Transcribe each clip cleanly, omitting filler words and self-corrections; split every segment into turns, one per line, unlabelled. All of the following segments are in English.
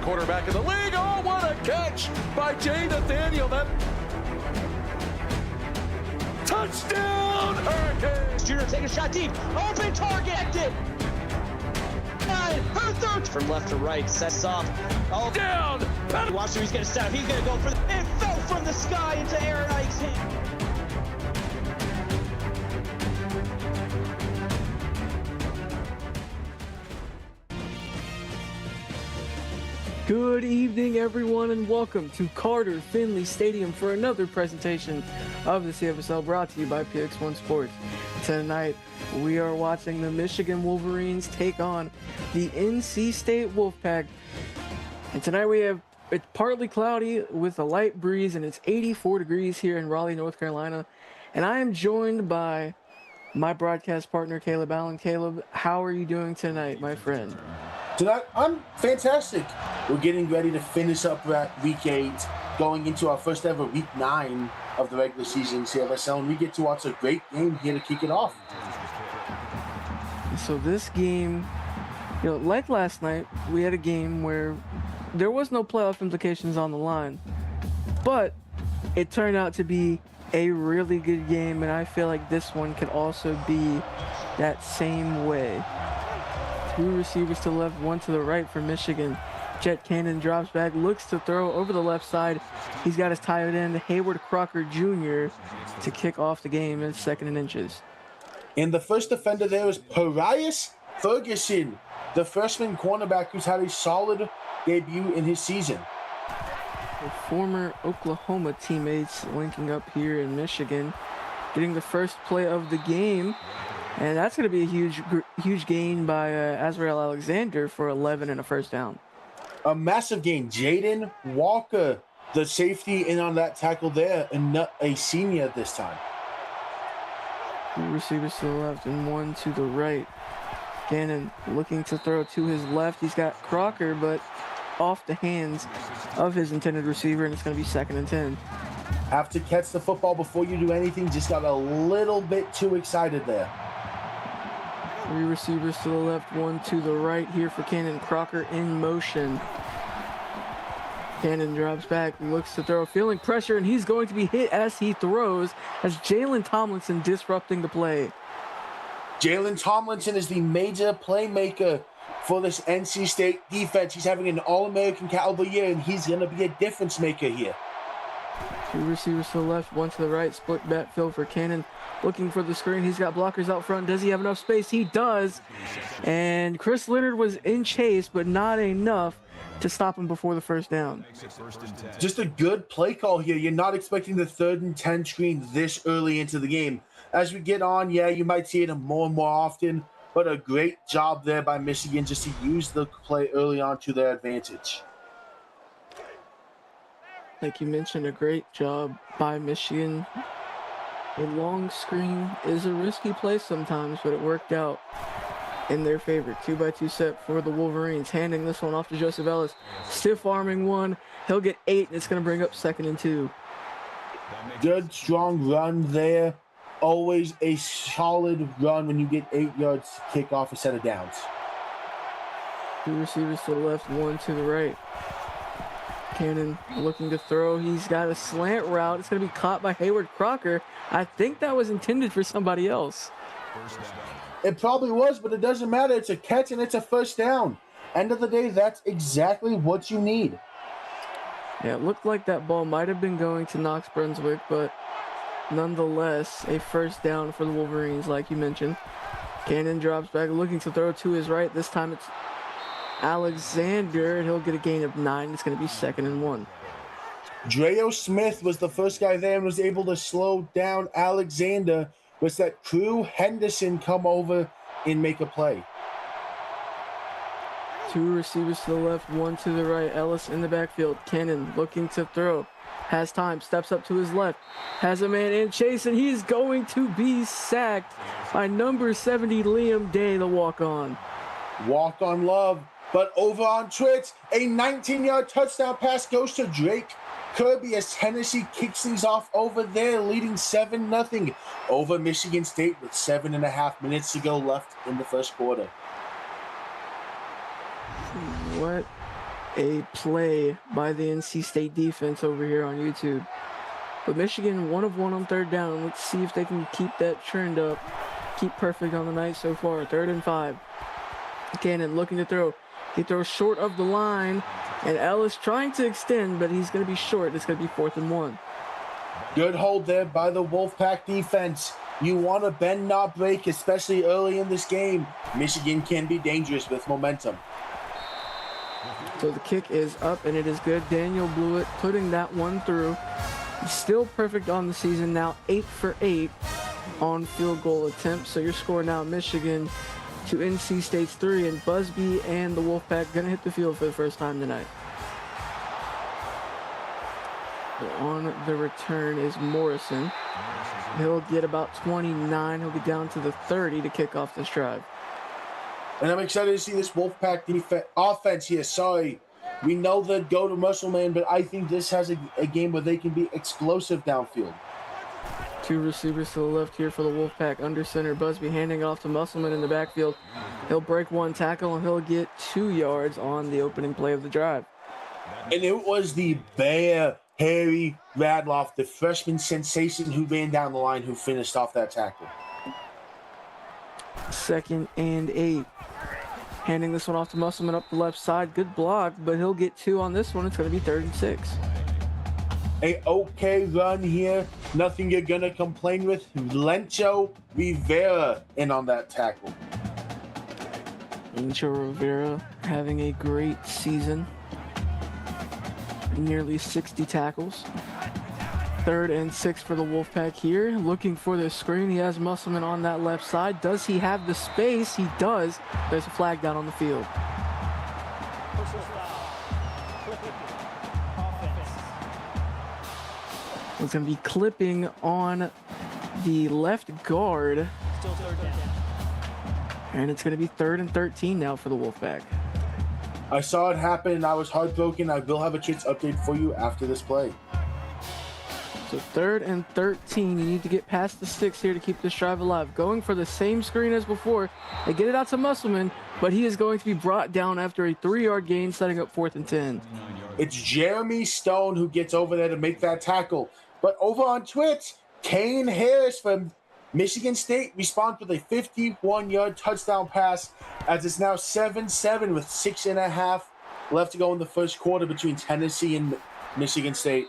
quarterback in the league. Oh, what a catch by Jay Nathaniel. That touchdown, Hurricanes.
Junior take a shot deep. Open target. Her third from left to right. Sets off. Oh,
down.
Watch who he's going to set up. He's going to go for it. Fell from the sky into Aaron Ike's hand.
Good evening, everyone, and welcome to Carter Finley Stadium for another presentation of the CFSL brought to you by Big XI Sports. Tonight, we are watching the Michigan Wolverines take on the NC State Wolfpack. And tonight it's partly cloudy with a light breeze, and it's 84 degrees here in Raleigh, North Carolina. And I am joined by my broadcast partner, Caleb Allen. Caleb, how are you doing tonight, my friend?
Tonight, I'm fantastic. We're getting ready to finish up week 8, going into our first ever week 9 of the regular season CFSL, and we get to watch a great game here to kick it off.
So this game, like last night, we had a game where there was no playoff implications on the line, but it turned out to be a really good game, and I feel like this one could also be that same way. 2 receivers to the left, 1 to the right for Michigan. Jet Cannon drops back, looks to throw over the left side. He's got his tight end, Hayward Crocker Jr., to kick off the game in 2nd and inches.
And the first defender there is Parias Ferguson, the freshman cornerback who's had a solid debut in his season.
The former Oklahoma teammates linking up here in Michigan, getting the first play of the game. And that's going to be a huge gain by Azrael Alexander for 11 and a first down.
A massive gain. Jaden Walker, the safety, in on that tackle there, and a senior this time.
2 receivers to the left and 1 to the right. Gannon looking to throw to his left. He's got Crocker, but off the hands of his intended receiver, and it's going to be 2nd and 10.
Have to catch the football before you do anything. Just got a little bit too excited there.
3 receivers to the left, 1 to the right here for Cannon. Crocker in motion. Cannon drops back, looks to throw, feeling pressure, and he's going to be hit as he throws, as Jalen Tomlinson disrupting the play.
Jalen Tomlinson is the major playmaker for this NC State defense. He's having an All-American caliber year, and he's going to be a difference maker here.
2 receivers to the left, 1 to the right, split backfield for Cannon. Looking for the screen. He's got blockers out front. Does he have enough space? He does. And Chris Leonard was in chase, but not enough to stop him before the first down.
Just a good play call here. You're not expecting the 3rd and 10 screen this early into the game. As we get on, you might see it more and more often, but a great job there by Michigan just to use the play early on to their advantage.
Like you mentioned, a great job by Michigan. A long screen is a risky play sometimes, but it worked out in their favor. 2-by-2 set for the Wolverines. Handing this one off to Joseph Ellis. Stiff arming 1. He'll get 8, and it's going to bring up 2nd and 2.
Good, strong run there. Always a solid run when you get 8 yards to kick off a set of downs.
2 receivers to the left, 1 to the right. Cannon looking to throw. He's got a slant route. It's going to be caught by Hayward Crocker. I think that was intended for somebody else.
It probably was, but it doesn't matter. It's a catch and it's a first down. End of the day, that's exactly what you need.
Yeah, it looked like that ball might have been going to Knox Brunswick, but nonetheless, a first down for the Wolverines, like you mentioned. Cannon drops back, looking to throw to his right. This time it's Alexander, and he'll get a gain of 9. It's going to be 2nd and 1.
Dreo Smith was the first guy there and was able to slow down Alexander. Was that Crew Henderson come over and make a play?
2 receivers to the left, 1 to the right. Ellis in the backfield. Cannon looking to throw. Has time, steps up to his left. Has a man in chase, and he's going to be sacked by number 70, Liam Day, the walk-on.
Walk-on love. But over on Twitch, a 19-yard touchdown pass goes to Drake Kirby as Tennessee kicks things off over there, leading 7-0 over Michigan State with 7.5 minutes to go left in the first quarter.
What a play by the NC State defense over here on YouTube. But Michigan 1 of 1 on third down. Let's see if they can keep that trend up. Keep perfect on the night so far. 3rd and 5. Cannon looking to throw. He throws short of the line. And Ellis trying to extend, but he's going to be short. It's going to be 4th and 1.
Good hold there by the Wolfpack defense. You want to bend, not break, especially early in this game. Michigan can be dangerous with momentum.
So the kick is up, and it is good. Daniel Blewett putting that one through. Still perfect on the season now, 8 for 8 on field goal attempts. So your score now, Michigan to NC State's 3, and Busby and the Wolfpack gonna hit the field for the first time tonight. So on the return is Morrison. He'll get about 29. He'll get down to the 30 to kick off this drive.
And I'm excited to see this Wolfpack offense here. Sorry, we know the go to muscle man, but I think this has a game where they can be explosive downfield.
2 receivers to the left here for the Wolfpack. Under center, Busby handing off to Musselman in the backfield. He'll break 1 tackle, and he'll get 2 yards on the opening play of the drive.
And it was the Bear Harry Radloff, the freshman sensation who ran down the line, who finished off that tackle.
2nd and 8. Handing this one off to Musselman up the left side. Good block, but he'll get 2 on this one. It's going to be 3rd and 6.
A okay run here. Nothing you're going to complain with. Lencho Rivera in on that tackle.
Lencho Rivera having a great season. Nearly 60 tackles. 3rd and 6 for the Wolfpack here. Looking for the screen. He has Musselman on that left side. Does he have the space? He does. There's a flag down on the field. It's going to be clipping on the left guard. And it's going to be 3rd and 13 now for the Wolfpack.
I saw it happen and I was heartbroken. I will have a Chits update for you after this play.
So 3rd and 13. You need to get past the sticks here to keep this drive alive. Going for the same screen as before. They get it out to Musselman, but he is going to be brought down after a 3-yard gain, setting up 4th and 10.
It's Jeremy Stone who gets over there to make that tackle. But over on Twitch, Kane Harris from Michigan State responds with a 51-yard touchdown pass, as it's now 7-7 with 6.5 left to go in the first quarter between Tennessee and Michigan State.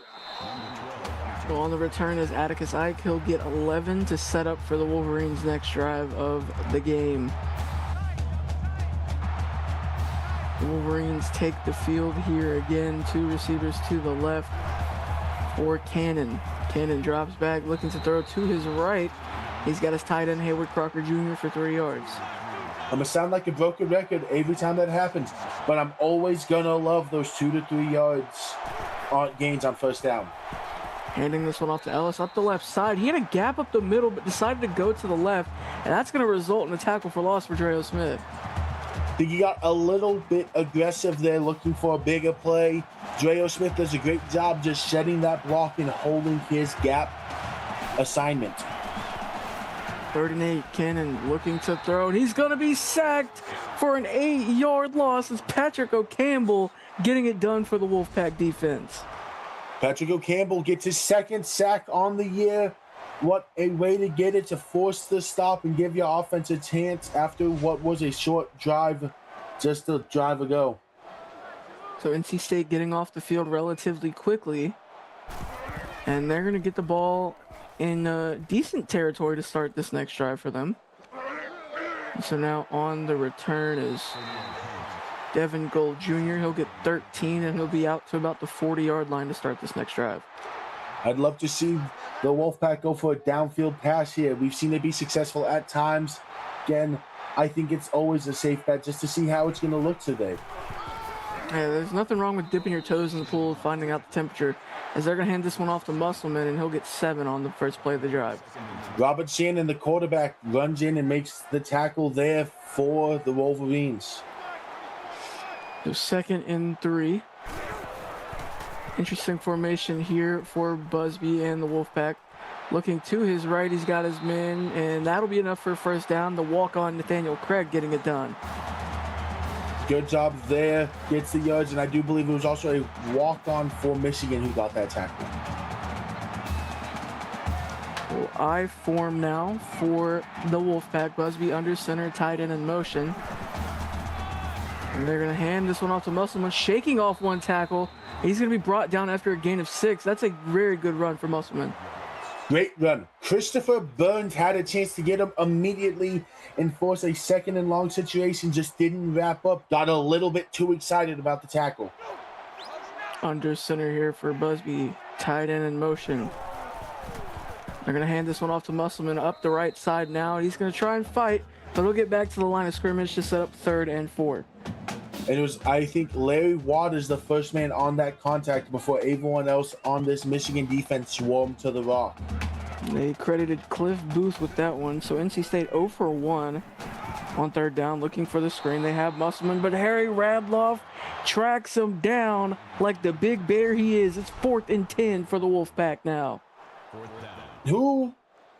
So on the return is Atticus Ike. He'll get 11 to set up for the Wolverines' next drive of the game. The Wolverines take the field here again. 2 receivers to the left for Cannon. Cannon drops back, looking to throw to his right. He's got his tight end, Hayward Crocker Jr., for 3 yards.
I'm going to sound like a broken record every time that happens, but I'm always going to love those 2 to 3 yards gains on first down.
Handing this one off to Ellis up the left side. He had a gap up the middle, but decided to go to the left, and that's going to result in a tackle for loss for Dreo Smith.
I think he got a little bit aggressive there, looking for a bigger play. Dreo Smith does a great job just shedding that block and holding his gap assignment.
3rd and 8, Cannon looking to throw, and he's going to be sacked for an 8-yard loss. It's Patrick O'Campbell getting it done for the Wolfpack defense.
Patrick O'Campbell gets his 2nd sack on the year. What a way to get it, to force the stop and give your offense a chance after what was a short drive just a drive ago.
So NC State getting off the field relatively quickly, and they're going to get the ball in decent territory to start this next drive for them. So now on the return is Devin Gold Jr. He'll get 13, and he'll be out to about the 40-yard line to start this next drive.
I'd love to see the Wolfpack go for a downfield pass here. We've seen it be successful at times. Again, I think it's always a safe bet just to see how it's going to look today.
Yeah, there's nothing wrong with dipping your toes in the pool, finding out the temperature, as they're going to hand this one off to Musselman, and he'll get 7 on the first play of the drive.
Robert Shannon, the quarterback, runs in and makes the tackle there for the Wolverines.
So 2nd and 3. Interesting formation here for Busby and the Wolfpack. Looking to his right, he's got his men, and that'll be enough for a first down. The walk-on Nathaniel Craig getting it done.
Good job there. Gets the yards, and I do believe it was also a walk-on for Michigan who got that tackle.
Well, I form now for the Wolfpack. Busby under center, tight end in motion. And they're going to hand this one off to Musselman, shaking off one tackle. He's going to be brought down after a gain of 6. That's a very good run for Musselman.
Great run. Christopher Burns had a chance to get him immediately and force a second and long situation, just didn't wrap up. Got a little bit too excited about the tackle.
Under center here for Busby, tight end in motion. They're going to hand this one off to Musselman up the right side now. He's going to try and fight, but he'll get back to the line of scrimmage to set up 3rd and 4.
And it was, I think, Larry Waters, the first man on that contact before everyone else on this Michigan defense swarmed to the rock.
They credited Cliff Booth with that one. So NC State 0 for 1 on 3rd down, looking for the screen. They have Musselman, but Harry Radloff tracks him down like the big bear he is. It's 4th and 10 for the Wolfpack now.
Who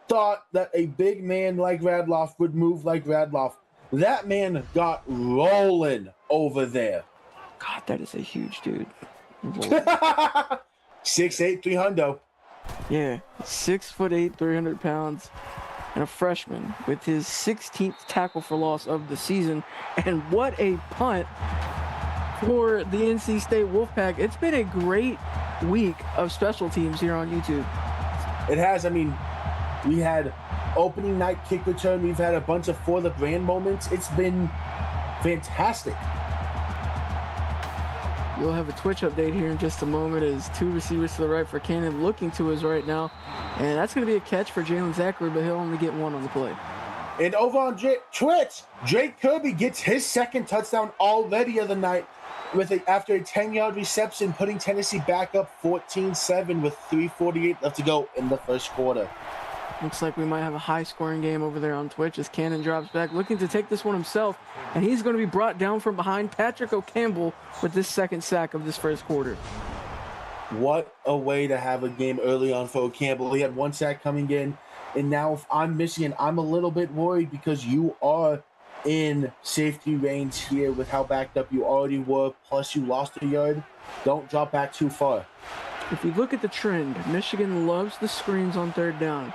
thought that a big man like Radloff would move like Radloff? That man got rolling over there.
God, that is a huge dude.
6'8", 300.
Yeah, 6'8", 300 pounds, and a freshman with his 16th tackle for loss of the season. And what a punt for the NC State Wolfpack. It's been a great week of special teams here on YouTube.
It has. I mean, we had opening night kick return. We've had a bunch of for the brand moments. It's been fantastic.
We'll have a Twitch update here in just a moment as 2 receivers to the right for Cannon looking to his right now. And that's going to be a catch for Jalen Zachary, but he'll only get 1 on the play.
And over on Twitch, Drake Kirby gets his 2nd touchdown already of the night after a 10-yard reception, putting Tennessee back up 14-7 with 3:48 left to go in the first quarter.
Looks like we might have a high-scoring game over there on Twitch as Cannon drops back, looking to take this one himself, and he's going to be brought down from behind. Patrick O'Campbell with this 2nd sack of this first quarter.
What a way to have a game early on for O'Campbell. He had 1 sack coming in, and now if I'm Michigan, I'm a little bit worried because you are in safety range here with how backed up you already were, plus you lost a yard. Don't drop back too far.
If you look at the trend, Michigan loves the screens on 3rd down.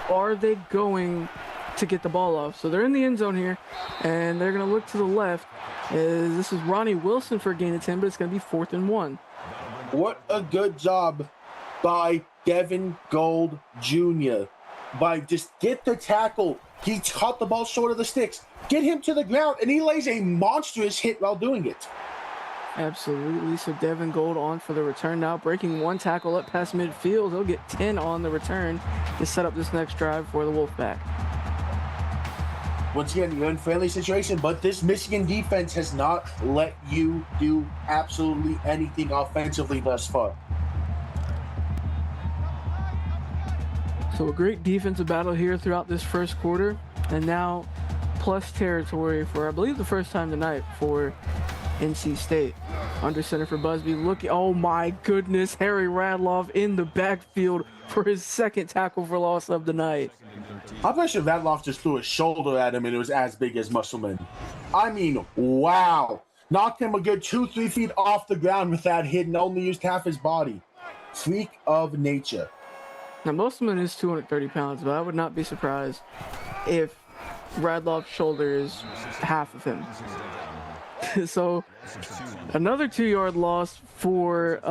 Are they going to get the ball off? So they're in the end zone here, and they're going to look to the left. This is Ronnie Wilson for a gain of 10, but it's going to be 4th and 1.
What a good job by Devin Gold Jr. by just get the tackle. He caught the ball short of the sticks. Get him to the ground, and he lays a monstrous hit while doing it.
Absolutely. So Devin Gold on for the return now, breaking 1 tackle up past midfield. He'll get 10 on the return to set up this next drive for the Wolfpack.
Once again, you're in a friendly situation, but this Michigan defense has not let you do absolutely anything offensively thus far.
So a great defensive battle here throughout this first quarter, and now plus territory for, I believe, the first time tonight for NC State. Under center for Busby, oh my goodness, Harry Radloff in the backfield for his 2nd tackle for loss of the night.
I'm pretty sure Radloff just threw a shoulder at him and it was as big as Musselman. I mean, wow. Knocked him a good 2-3 feet off the ground with that hit and only used half his body. Freak of nature.
Now Musselman is 230 pounds, but I would not be surprised if Radloff's shoulder is half of him. So another 2-yard loss for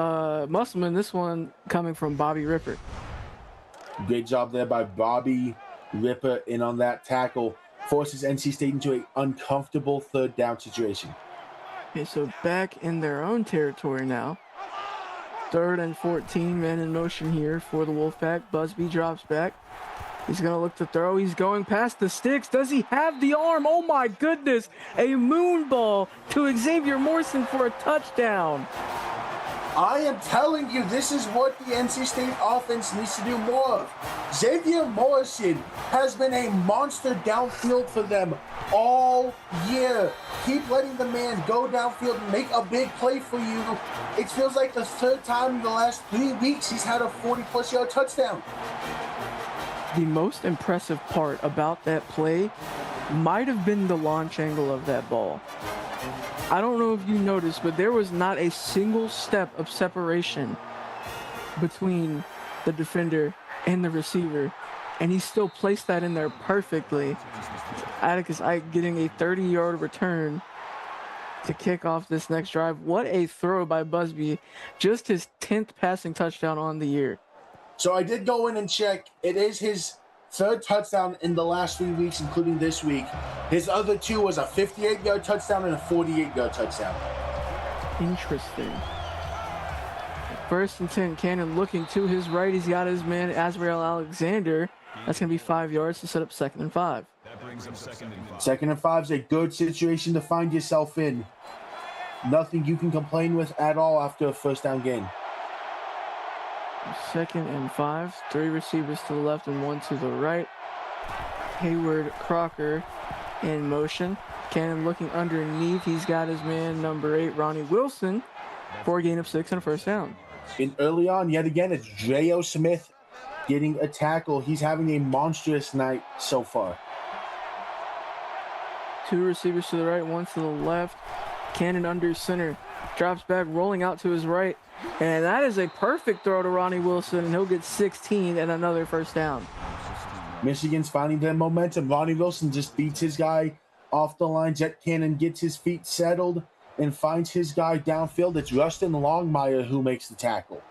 Musselman, this one coming from Bobby Ripper.
Great job there by Bobby Ripper in on that tackle. Forces NC State into an uncomfortable 3rd down situation.
Okay, so back in their own territory now. 3rd and 14, men in motion here for the Wolfpack. Busby drops back. He's going to look to throw. He's going past the sticks. Does he have the arm? Oh my goodness. A moon ball to Xavier Morrison for a touchdown.
I am telling you, this is what the NC State offense needs to do more of. Xavier Morrison has been a monster downfield for them all year. Keep letting the man go downfield and make a big play for you. It feels like the 3rd time in the last 3 weeks he's had a 40-plus yard touchdown.
The most impressive part about that play might have been the launch angle of that ball. I don't know if you noticed, but there was not a single step of separation between the defender and the receiver, and he still placed that in there perfectly. Atticus Ike getting a 30-yard return to kick off this next drive. What a throw by Busby. Just his 10th passing touchdown on the year.
So I did go in and check. It is his third touchdown in the last 3 weeks, including this week. His other two was a 58-yard touchdown and a 48-yard touchdown.
Interesting. First and 10, Cannon looking to his right. He's got his man, Azrael Alexander. That's going to be 5 yards to set up 2nd and 5.
That brings up 2nd and 5.
2nd and 5 is a good situation to find yourself in. Nothing you can complain with at all after a first down gain.
2nd and 5. 3 receivers to the left and 1 to the right. Hayward Crocker in motion. Cannon looking underneath. He's got his man, number 8, Ronnie Wilson, for a gain of 6 and a first down.
And early on, yet again, it's J.O. Smith getting a tackle. He's having a monstrous night so far.
2 receivers to the right, 1 to the left. Cannon under center. Drops back, rolling out to his right. And that is a perfect throw to Ronnie Wilson, and he'll get 16 and another first down.
Michigan's finding their momentum. Ronnie Wilson just beats his guy off the line. Jet Cannon gets his feet settled and finds his guy downfield. It's Rustin Longmire who makes the tackle.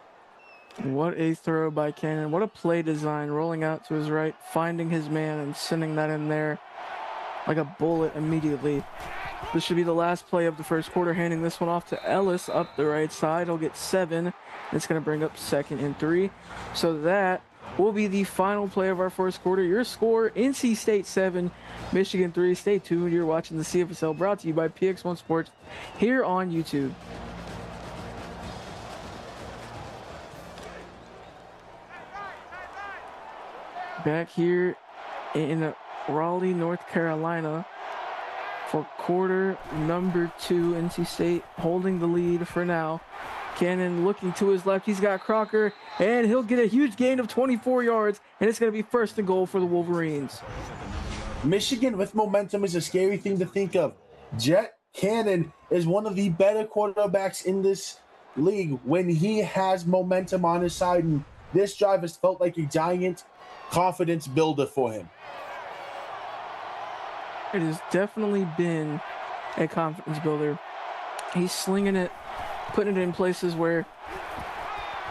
What a throw by Cannon. What a play design, rolling out to his right, finding his man and sending that in there like a bullet immediately. This should be the last play of the first quarter, handing this one off to Ellis up the right side. He'll get 7. It's going to bring up 2nd and 3. So that will be the final play of our first quarter. Your score, NC State 7, Michigan 3. Stay tuned. You're watching the CFSL, brought to you by PX1 Sports here on YouTube. Back here in Raleigh, North Carolina, for quarter number 2. NC State holding the lead for now. Cannon looking to his left. He's got Crocker, and he'll get a huge gain of 24 yards, and it's going to be 1st and goal for the Wolverines.
Michigan with momentum is a scary thing to think of. Jet Cannon is one of the better quarterbacks in this league when he has momentum on his side, and this drive has felt like a giant confidence builder for him.
It has definitely been a confidence builder. He's slinging it, putting it in places where,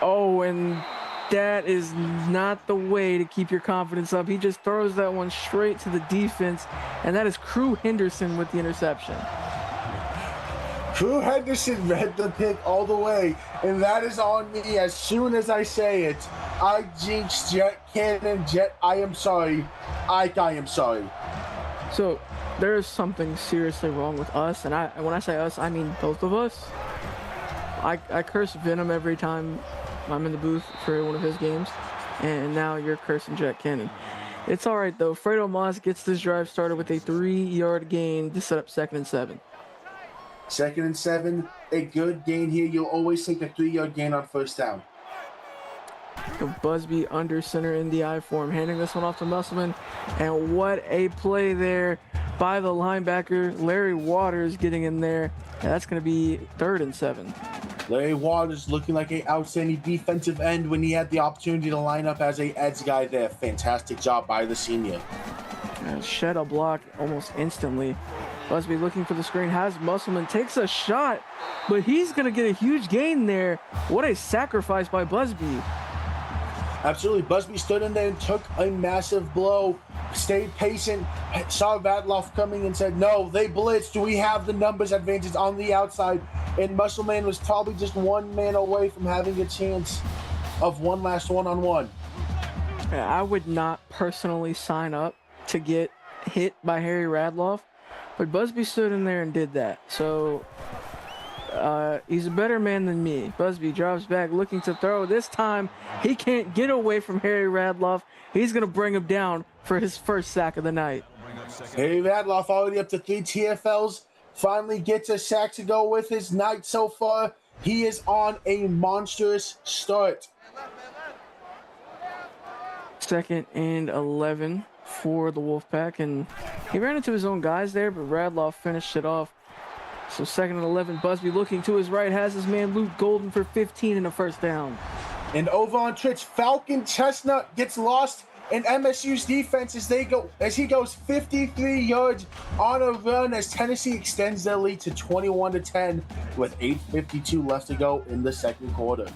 and that is not the way to keep your confidence up. He just throws that one straight to the defense, and that is Crew Henderson with the interception.
Crew Henderson read the pick all the way, and that is on me. As soon as I say it, I jinxed Jet Cannon. Jet, I am sorry. Ike, I am sorry.
So there is something seriously wrong with us, and when I say us, I mean both of us. I curse Venom every time I'm in the booth for one of his games, and now you're cursing Jet Cannon. It's all right, though. Fredo Moss gets this drive started with a 3-yard gain to set up 2nd and 7.
2nd and 7, a good gain here. You'll always take a 3-yard gain on first down.
Busby under center in the I form, handing this one off to Musselman, and what a play there by the linebacker. Larry Waters getting in there, and that's going to be 3rd and 7.
Larry Waters looking like an outstanding defensive end when he had the opportunity to line up as a edge guy there. Fantastic job by the senior.
Shed a block almost instantly. Busby looking for the screen, has Musselman, takes a shot, but he's going to get a huge gain there. What a sacrifice by Busby.
Absolutely. Busby stood in there and took a massive blow, stayed patient, saw Radloff coming and said, no, they blitzed. We have the numbers advantage on the outside. And Musselman was probably just one man away from having a chance of one last one-on-one.
I would not personally sign up to get hit by Harry Radloff, but Busby stood in there and did that. So he's a better man than me. Busby drops back looking to throw. This time he can't get away from Harry Radloff. He's going to bring him down for his first sack of the night.
Harry Radloff already up to 3 TFLs. Finally gets a sack to go with his night so far. He is on a monstrous start.
2nd and 11 for the Wolfpack, and He ran into his own guys there, but Radloff finished it off. So 2nd and 11, Busby looking to his right, has his man Luke Golden for 15 and a first down.
And over on Twitch, Falcon Chestnut gets lost in MSU's defense as he goes 53 yards on a run as Tennessee extends their lead to 21-10 with 8:52 left to go in the second quarter.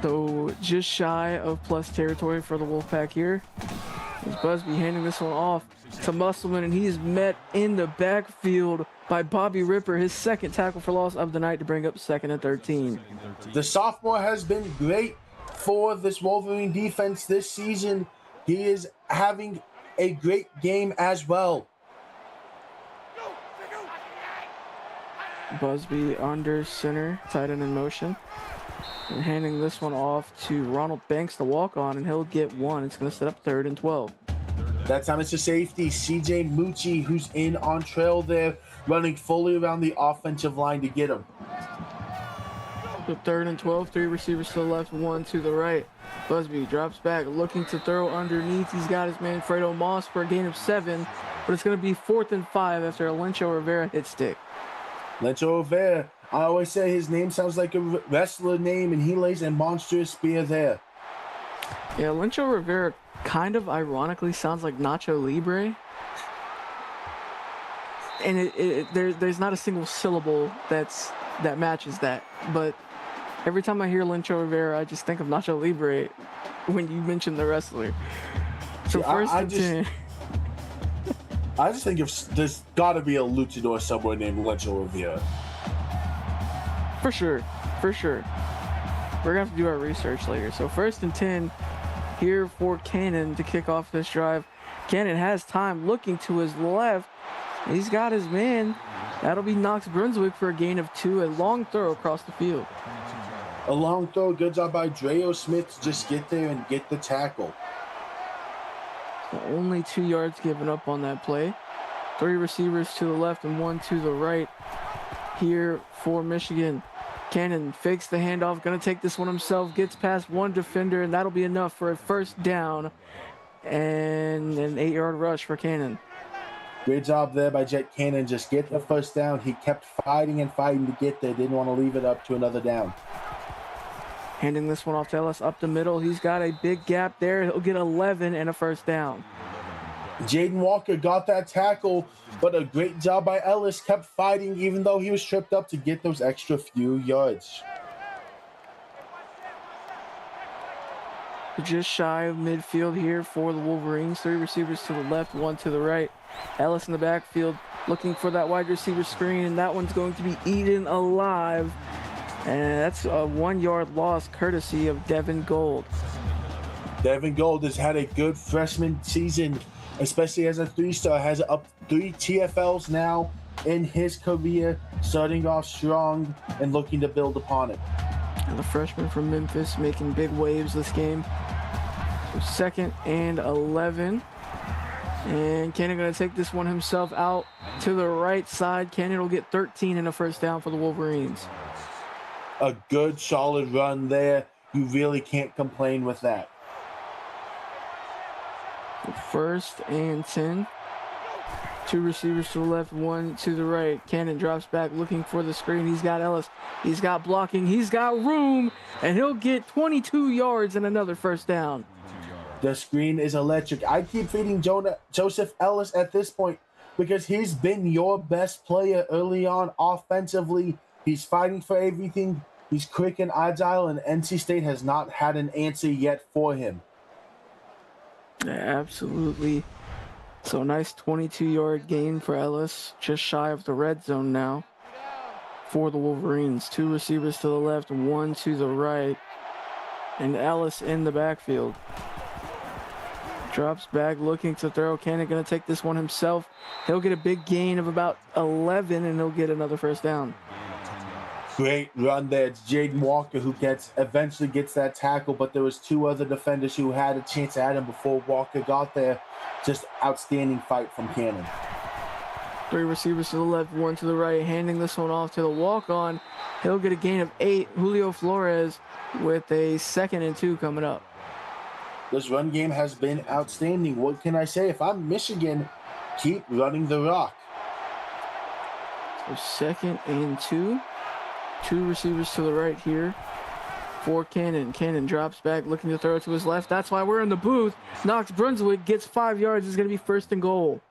So just shy of plus territory for the Wolfpack here. As Busby handing this one off to Musselman, and he is met in the backfield by Bobby Ripper, his second tackle for loss of the night to bring up 2nd and 13.
The sophomore has been great for this Wolverine defense this season. He is having a great game as well.
Busby under center, tight end in motion. And handing this one off to Ronald Banks, the walk-on, and he'll get one. It's going to set up 3rd and 12.
That time it's a safety, CJ Mucci, who's in on trail there, running fully around the offensive line to get him.
So 3rd and 12, 3 receivers to the left, 1 to the right. Busby drops back, looking to throw underneath. He's got his man Fredo Moss for a gain of 7, but it's going to be 4th and 5 after a Lencho Rivera hit stick.
Lencho Rivera, I always say his name sounds like a wrestler name, and he lays a monstrous spear there.
Yeah, Lencho Rivera kind of ironically sounds like Nacho Libre. And there's not a single syllable that matches that, but every time I hear Lencho Rivera, I just think of Nacho Libre when you mention the wrestler. So first and 10.
I just think there's got to be a luchador somewhere named Lencho Rivera.
For sure. We're going to have to do our research later. So 1st and 10 here for Cannon to kick off this drive. Cannon has time, looking to his left. He's got his man. That'll be Knox Brunswick for a gain of 2, a long throw across the field.
A long throw, good job by Dreo Smith to just get there and get the tackle.
So only 2 yards given up on that play. 3 receivers to the left and 1 to the right here for Michigan. Cannon fakes the handoff, gonna take this one himself, gets past 1 defender, and that'll be enough for a first down and an 8-yard rush for Cannon.
Great job there by Jet Cannon. Just get the first down. He kept fighting and fighting to get there. Didn't want to leave it up to another down.
Handing this one off to Ellis up the middle. He's got a big gap there. He'll get 11 and a first down.
Jaden Walker got that tackle, but a great job by Ellis. Kept fighting even though he was tripped up to get those extra few yards.
Just shy of midfield here for the Wolverines. 3 receivers to the left, 1 to the right. Ellis in the backfield looking for that wide receiver screen, and that one's going to be eaten alive. And that's a 1-yard loss courtesy of Devin Gold.
Devin Gold has had a good freshman season, especially as a 3-star. Has up 3 TFLs now in his career, starting off strong and looking to build upon it.
And the freshman from Memphis making big waves this game. So 2nd and 11. And Cannon going to take this one himself out to the right side. Cannon will get 13 and a first down for the Wolverines.
A good, solid run there. You really can't complain with that.
1st and 10. 2 receivers to the left, 1 to the right. Cannon drops back looking for the screen. He's got Ellis. He's got blocking. He's got room. And he'll get 22 yards and another first down.
The screen is electric. I keep feeding Joseph Ellis at this point because he's been your best player early on offensively. He's fighting for everything. He's quick and agile, and NC State has not had an answer yet for him.
Yeah, absolutely. So nice 22-yard gain for Ellis, just shy of the red zone now for the Wolverines. 2 receivers to the left, 1 to the right, and Ellis in the backfield. Drops back looking to throw. Cannon going to take this one himself. He'll get a big gain of about 11, and he'll get another first down.
Great run there. It's Jaden Walker who eventually gets that tackle, but there was 2 other defenders who had a chance at him before Walker got there. Just outstanding fight from Cannon.
3 receivers to the left, 1 to the right. Handing this one off to the walk-on. He'll get a gain of 8. Julio Flores with a 2nd and 2 coming up.
This run game has been outstanding. What can I say? If I'm Michigan, keep running the rock.
So 2nd and 2. 2 receivers to the right here for Cannon. Cannon drops back, looking to throw it to his left. That's why we're in the booth. Knox Brunswick gets 5 yards. It's going to be 1st and goal.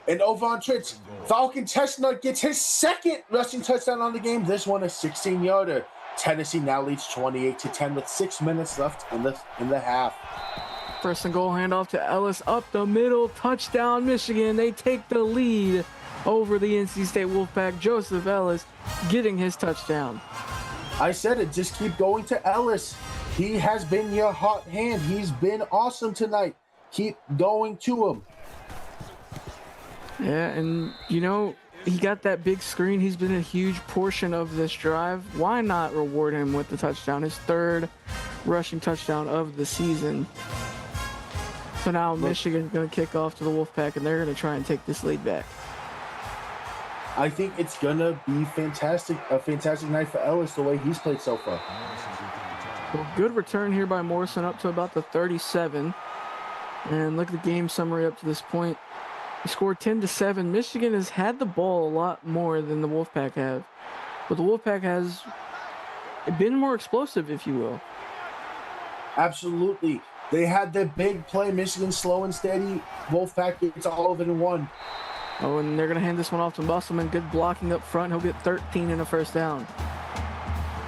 And over on Tritz, Falcon Chestnut gets his 2nd rushing touchdown on the game. This one a 16-yarder. Tennessee now leads 28-10 with 6 minutes left in the half.
1st and goal, handoff to Ellis up the middle. Touchdown, Michigan. They take the lead over the NC State Wolfpack. Joseph Ellis getting his touchdown.
I said it, just keep going to Ellis. He has been your hot hand. He's been awesome tonight. Keep going to him.
Yeah, and you know, he got that big screen. He's been a huge portion of this drive. Why not reward him with the touchdown? His 3rd rushing touchdown of the season. So now Michigan's going to kick off to the Wolfpack, and they're going to try and take this lead back.
I think it's going to be a fantastic night for Ellis the way he's played so far.
Well, good return here by Morrison up to about the 37. And look at the game summary up to this point. He scored 10-7. Michigan has had the ball a lot more than the Wolfpack have. But the Wolfpack has been more explosive, if you will.
Absolutely. They had their big play. Michigan slow and steady. Wolfpack gets all of it in one.
Oh, and they're going to hand this one off to Musselman. Good blocking up front. He'll get 13 and a 1st down.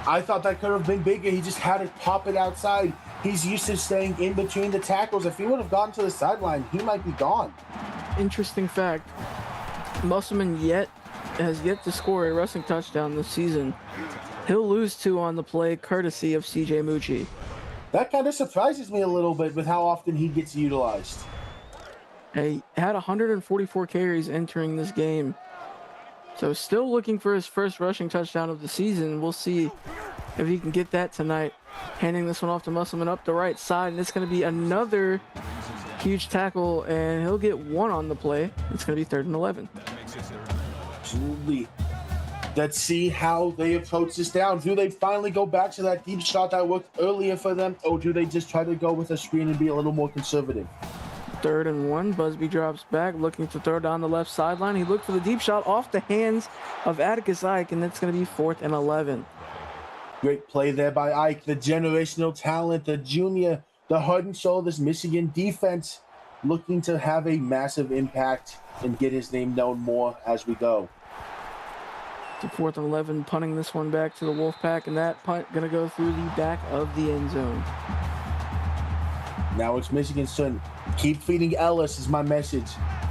I thought that could have been bigger. He just had to pop it outside. He's used to staying in between the tackles. If he would have gone to the sideline, he might be gone.
Interesting fact. Musselman has yet to score a rushing touchdown this season. He'll lose 2 on the play, courtesy of C.J. Mucci.
That kind of surprises me a little bit with how often he gets utilized.
He had 144 carries entering this game. So still looking for his 1st rushing touchdown of the season. We'll see if he can get that tonight. Handing this one off to Musselman up the right side, and it's going to be another huge tackle, and he'll get 1 on the play. It's going to be 3rd and 11.
Absolutely. Let's see how they approach this down. Do they finally go back to that deep shot that worked earlier for them, or do they just try to go with a screen and be a little more conservative?
3rd and 1. Busby drops back, looking to throw down the left sideline. He looked for the deep shot off the hands of Atticus Ike, and that's going to be 4th and 11.
Great play there by Ike, the generational talent, the junior, the heart and soul of this Michigan defense, looking to have a massive impact and get his name known more as we go.
To 4th and 11, punting this one back to the Wolfpack, and that punt going to go through the back of the end zone.
Now it's Michigan's turn. Keep feeding Ellis is my message.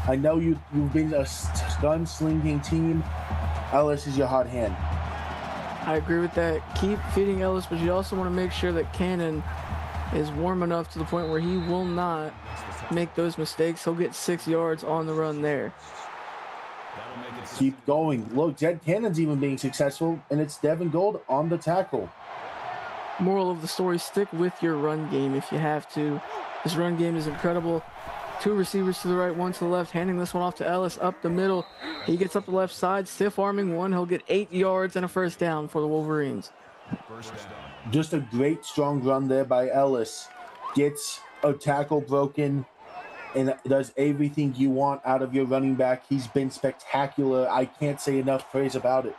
I know you've been a gunslinging team. Ellis is your hot hand.
I agree with that. Keep feeding Ellis, but you also want to make sure that Cannon is warm enough to the point where he will not make those mistakes. He'll get 6 yards on the run there.
Keep going. Look, Jed Cannon's even being successful, and it's Devin Gold on the tackle.
Moral of the story, stick with your run game if you have to. This run game is incredible. 2 receivers to the right, 1 to the left, handing this one off to Ellis up the middle. He gets up the left side, stiff arming 1. He'll get 8 yards and a 1st down for the Wolverines.
Just a great strong run there by Ellis. Gets a tackle broken and does everything you want out of your running back. He's been spectacular. I can't say enough praise about it.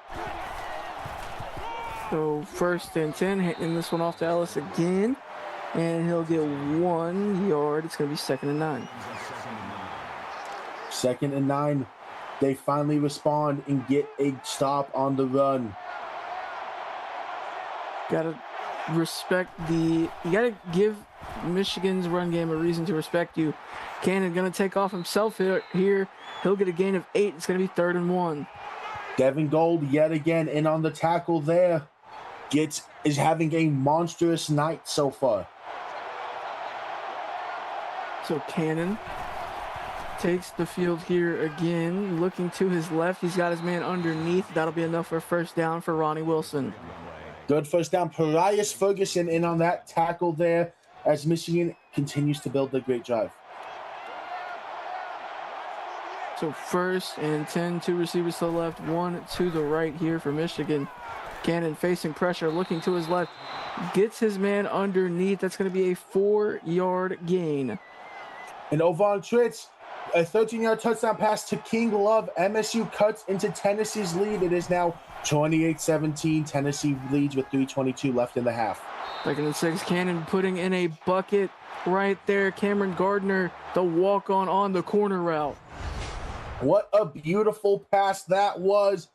So 1st and 10, hitting this one off to Ellis again. And he'll get 1 yard. It's going to be 2nd and 9.
2nd and 9. They finally respond and get a stop on the run.
Gotta you gotta give Michigan's run game a reason to respect you. Cannon gonna take off himself here. He'll get a gain of 8. It's gonna be 3rd and 1.
Devin Gold yet again in on the tackle there. Is having a monstrous night so far.
So Cannon takes the field here again, looking to his left. He's got his man underneath. That'll be enough for a 1st down for Ronnie Wilson.
Good 1st down. Parias Ferguson in on that tackle there as Michigan continues to build a great drive.
So 1st and 10, 2 receivers to the left, 1 to the right here for Michigan. Cannon facing pressure, looking to his left, gets his man underneath. That's going to be a 4-yard gain.
And over on Twitch, a 13-yard touchdown pass to King Love. MSU cuts into Tennessee's lead. It is now 28-17. Tennessee leads with 3:22 left in the half.
2nd and 6, Cannon putting in a bucket right there. Cameron Gardner, the walk-on on the corner route.
What a beautiful pass that was.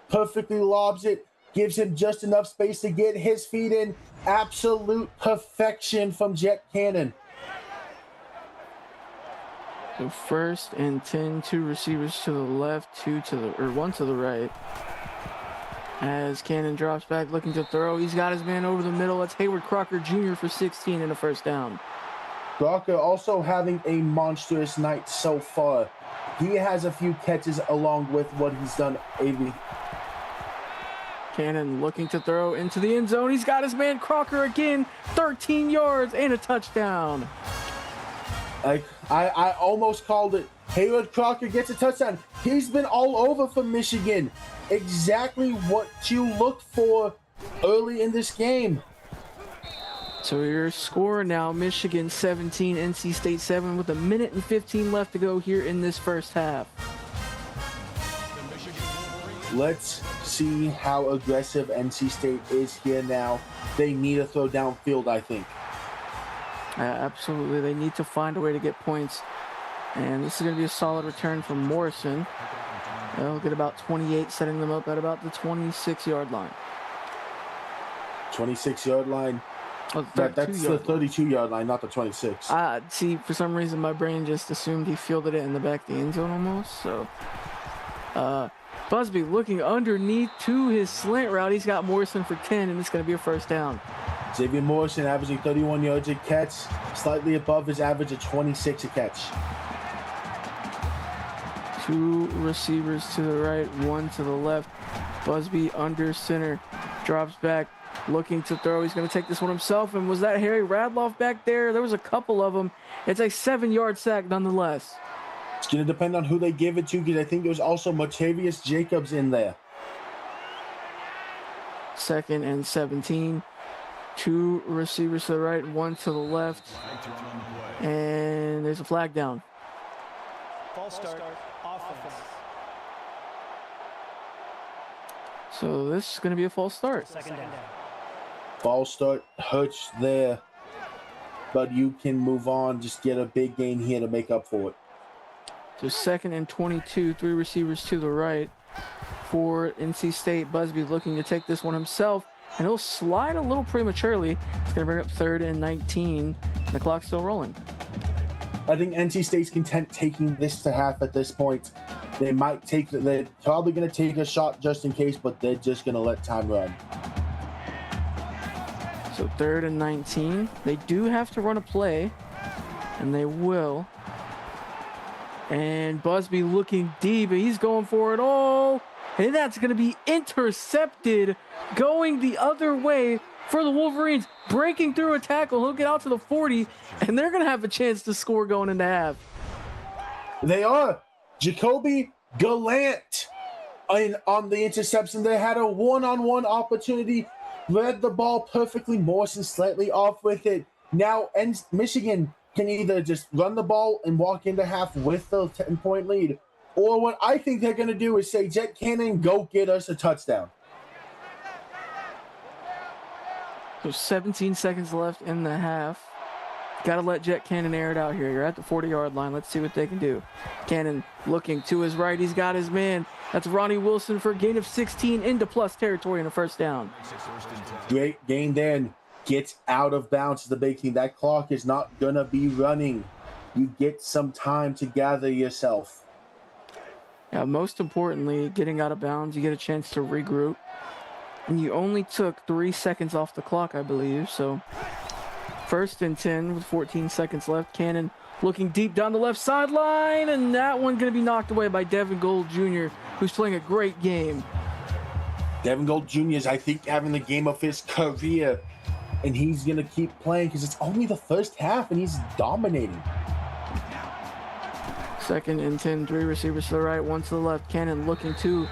Perfectly lobs it. Gives him just enough space to get his feet in. Absolute perfection from Jet Cannon.
So 1st and 10, 2 receivers to the left, 1 to the right. As Cannon drops back looking to throw, he's got his man over the middle. That's Hayward Crocker Jr. for 16 and a 1st down.
Crocker also having a monstrous night so far. He has a few catches along with what he's done.
Cannon looking to throw into the end zone. He's got his man Crocker again, 13 yards and a touchdown.
I almost called it. Hayward Crocker gets a touchdown. He's been all over for Michigan. Exactly what you looked for early in this game.
So your score now, Michigan 17, NC State 7 with 1:15 left to go here in this first half.
Let's see how aggressive NC State is here now. They need to throw downfield, I think.
Absolutely. They need to find a way to get points. And this is going to be a solid return from Morrison. They'll get about 28, setting them up at about the 26-yard line.
26-yard line.
Oh,
That's the 32-yard line, not the 26.
See, for some reason, my brain just assumed he fielded it in the back of the end zone almost. So, Busby looking underneath to his slant route. He's got Morrison for 10, and it's going to be a 1st down.
Xavier Morrison averaging 31 yards a catch, slightly above his average of 26 a catch.
2 receivers to the right, 1 to the left. Busby under center, drops back, looking to throw. He's going to take this one himself. And was that Harry Radloff back there? There was a couple of them. It's a 7-yard sack nonetheless.
It's going to depend on who they give it to, because I think there's also Matavius Jacobs in there.
2nd and 17. 2 receivers to the right, 1 to the left. And there's a flag down.
False start. Offense.
So this is going to be a false start.
2nd down.
False start hurts there, but you can move on. Just get a big gain here to make up for it.
So 2nd and 22, 3 receivers to the right for NC State. Busby looking to take this one himself, and he'll slide a little prematurely. It's going to bring up 3rd and 19, and the clock's still rolling.
I think NC State's content taking this to half at this point. They're probably going to take a shot just in case, but they're just going to let time run.
So 3rd and 19. They do have to run a play, and they will. And Busby looking deep, and he's going for it all. And that's going to be intercepted, going the other way for the Wolverines, breaking through a tackle. He'll get out to the 40, and they're going to have a chance to score going into half.
They are. Jacoby Gallant on the interception. They had a one-on-one opportunity, read the ball perfectly. Morrison slightly off with it. Now Michigan can either just run the ball and walk into half with the 10-point lead, or what I think they're going to do is say, Jet Cannon, go get us a touchdown.
So 17 seconds left in the half. Got to let Jet Cannon air it out here. You're at the 40-yard line. Let's see what they can do. Cannon looking to his right. He's got his man. That's Ronnie Wilson for a gain of 16 into plus territory and a 1st down.
Great gain there, and gets out of bounds is the big thing. That clock is not going to be running. You get some time to gather yourself.
Yeah, most importantly, getting out of bounds, you get a chance to regroup. And you only took 3 seconds off the clock, I believe. So 1st and 10 with 14 seconds left. Cannon looking deep down the left sideline, and that one going to be knocked away by Devin Gold Jr., who's playing a great game.
Devin Gold Jr. is, I think, having the game of his career, and he's going to keep playing because it's only the first half, and he's dominating.
2nd and 10, 3 receivers to the right, 1 to the left. Cannon looking to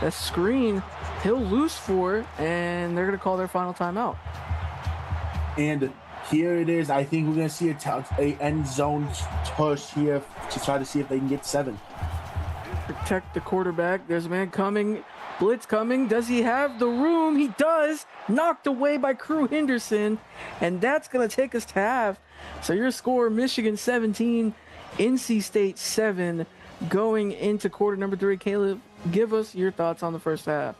That screen, he'll lose 4, and they're going to call their final timeout.
And here it is. I think we're going to see a end zone push here to try to see if they can get 7.
Protect the quarterback. There's a man coming. Blitz coming. Does he have the room? He does. Knocked away by Crew Henderson. And that's going to take us to half. So your score, Michigan 17, NC State 7, going into quarter number 3. Caleb, give us your thoughts on the first half.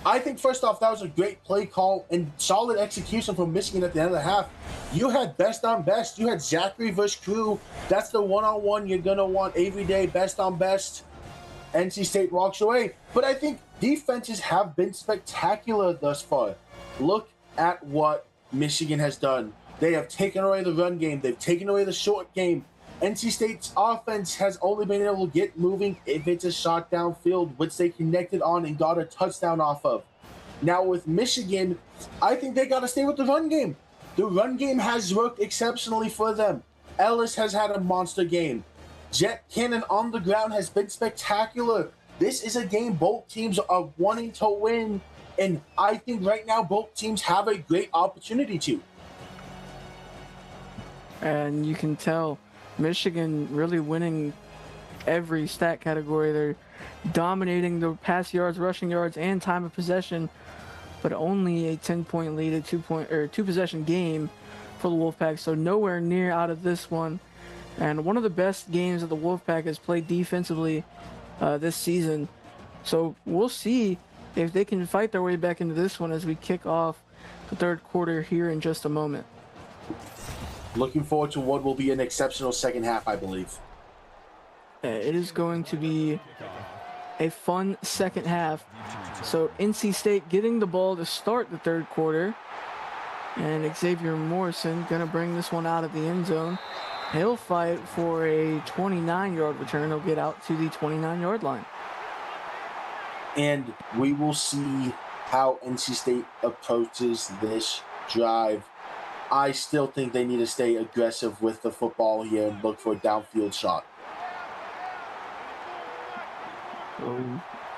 I think, first off, that was a great play call and solid execution from Michigan at the end of the half. You had best on best. You had Zachary versus Crew. That's the one-on-one you're going to want every day, best on best. NC State walks away. But I think defenses have been spectacular thus far. Look at what Michigan has done. They have taken away the run game. They've taken away the short game. NC State's offense has only been able to get moving if it's a shot downfield, which they connected on and got a touchdown off of. Now with Michigan, I think they got to stay with the run game. The run game has worked exceptionally for them. Ellis has had a monster game. Jet Cannon on the ground has been spectacular. This is a game both teams are wanting to win, and I think right now both teams have a great opportunity to.
And you can tell Michigan really winning every stat category. They're dominating the pass yards, rushing yards, and time of possession, but only a 10-point lead, a 2-possession game for the Wolfpack, so nowhere near out of this one. And one of the best games that the Wolfpack has played defensively this season. So we'll see if they can fight their way back into this one as we kick off the third quarter here in just a moment.
Looking forward to what will be an exceptional second half, I believe.
It is going to be a fun second half. So NC State getting the ball to start the third quarter. And Xavier Morrison going to bring this one out of the end zone. He'll fight for a 29-yard return. He'll get out to the 29-yard line.
And we will see how NC State approaches this drive. I still think they need to stay aggressive with the football here and look for a downfield shot.
So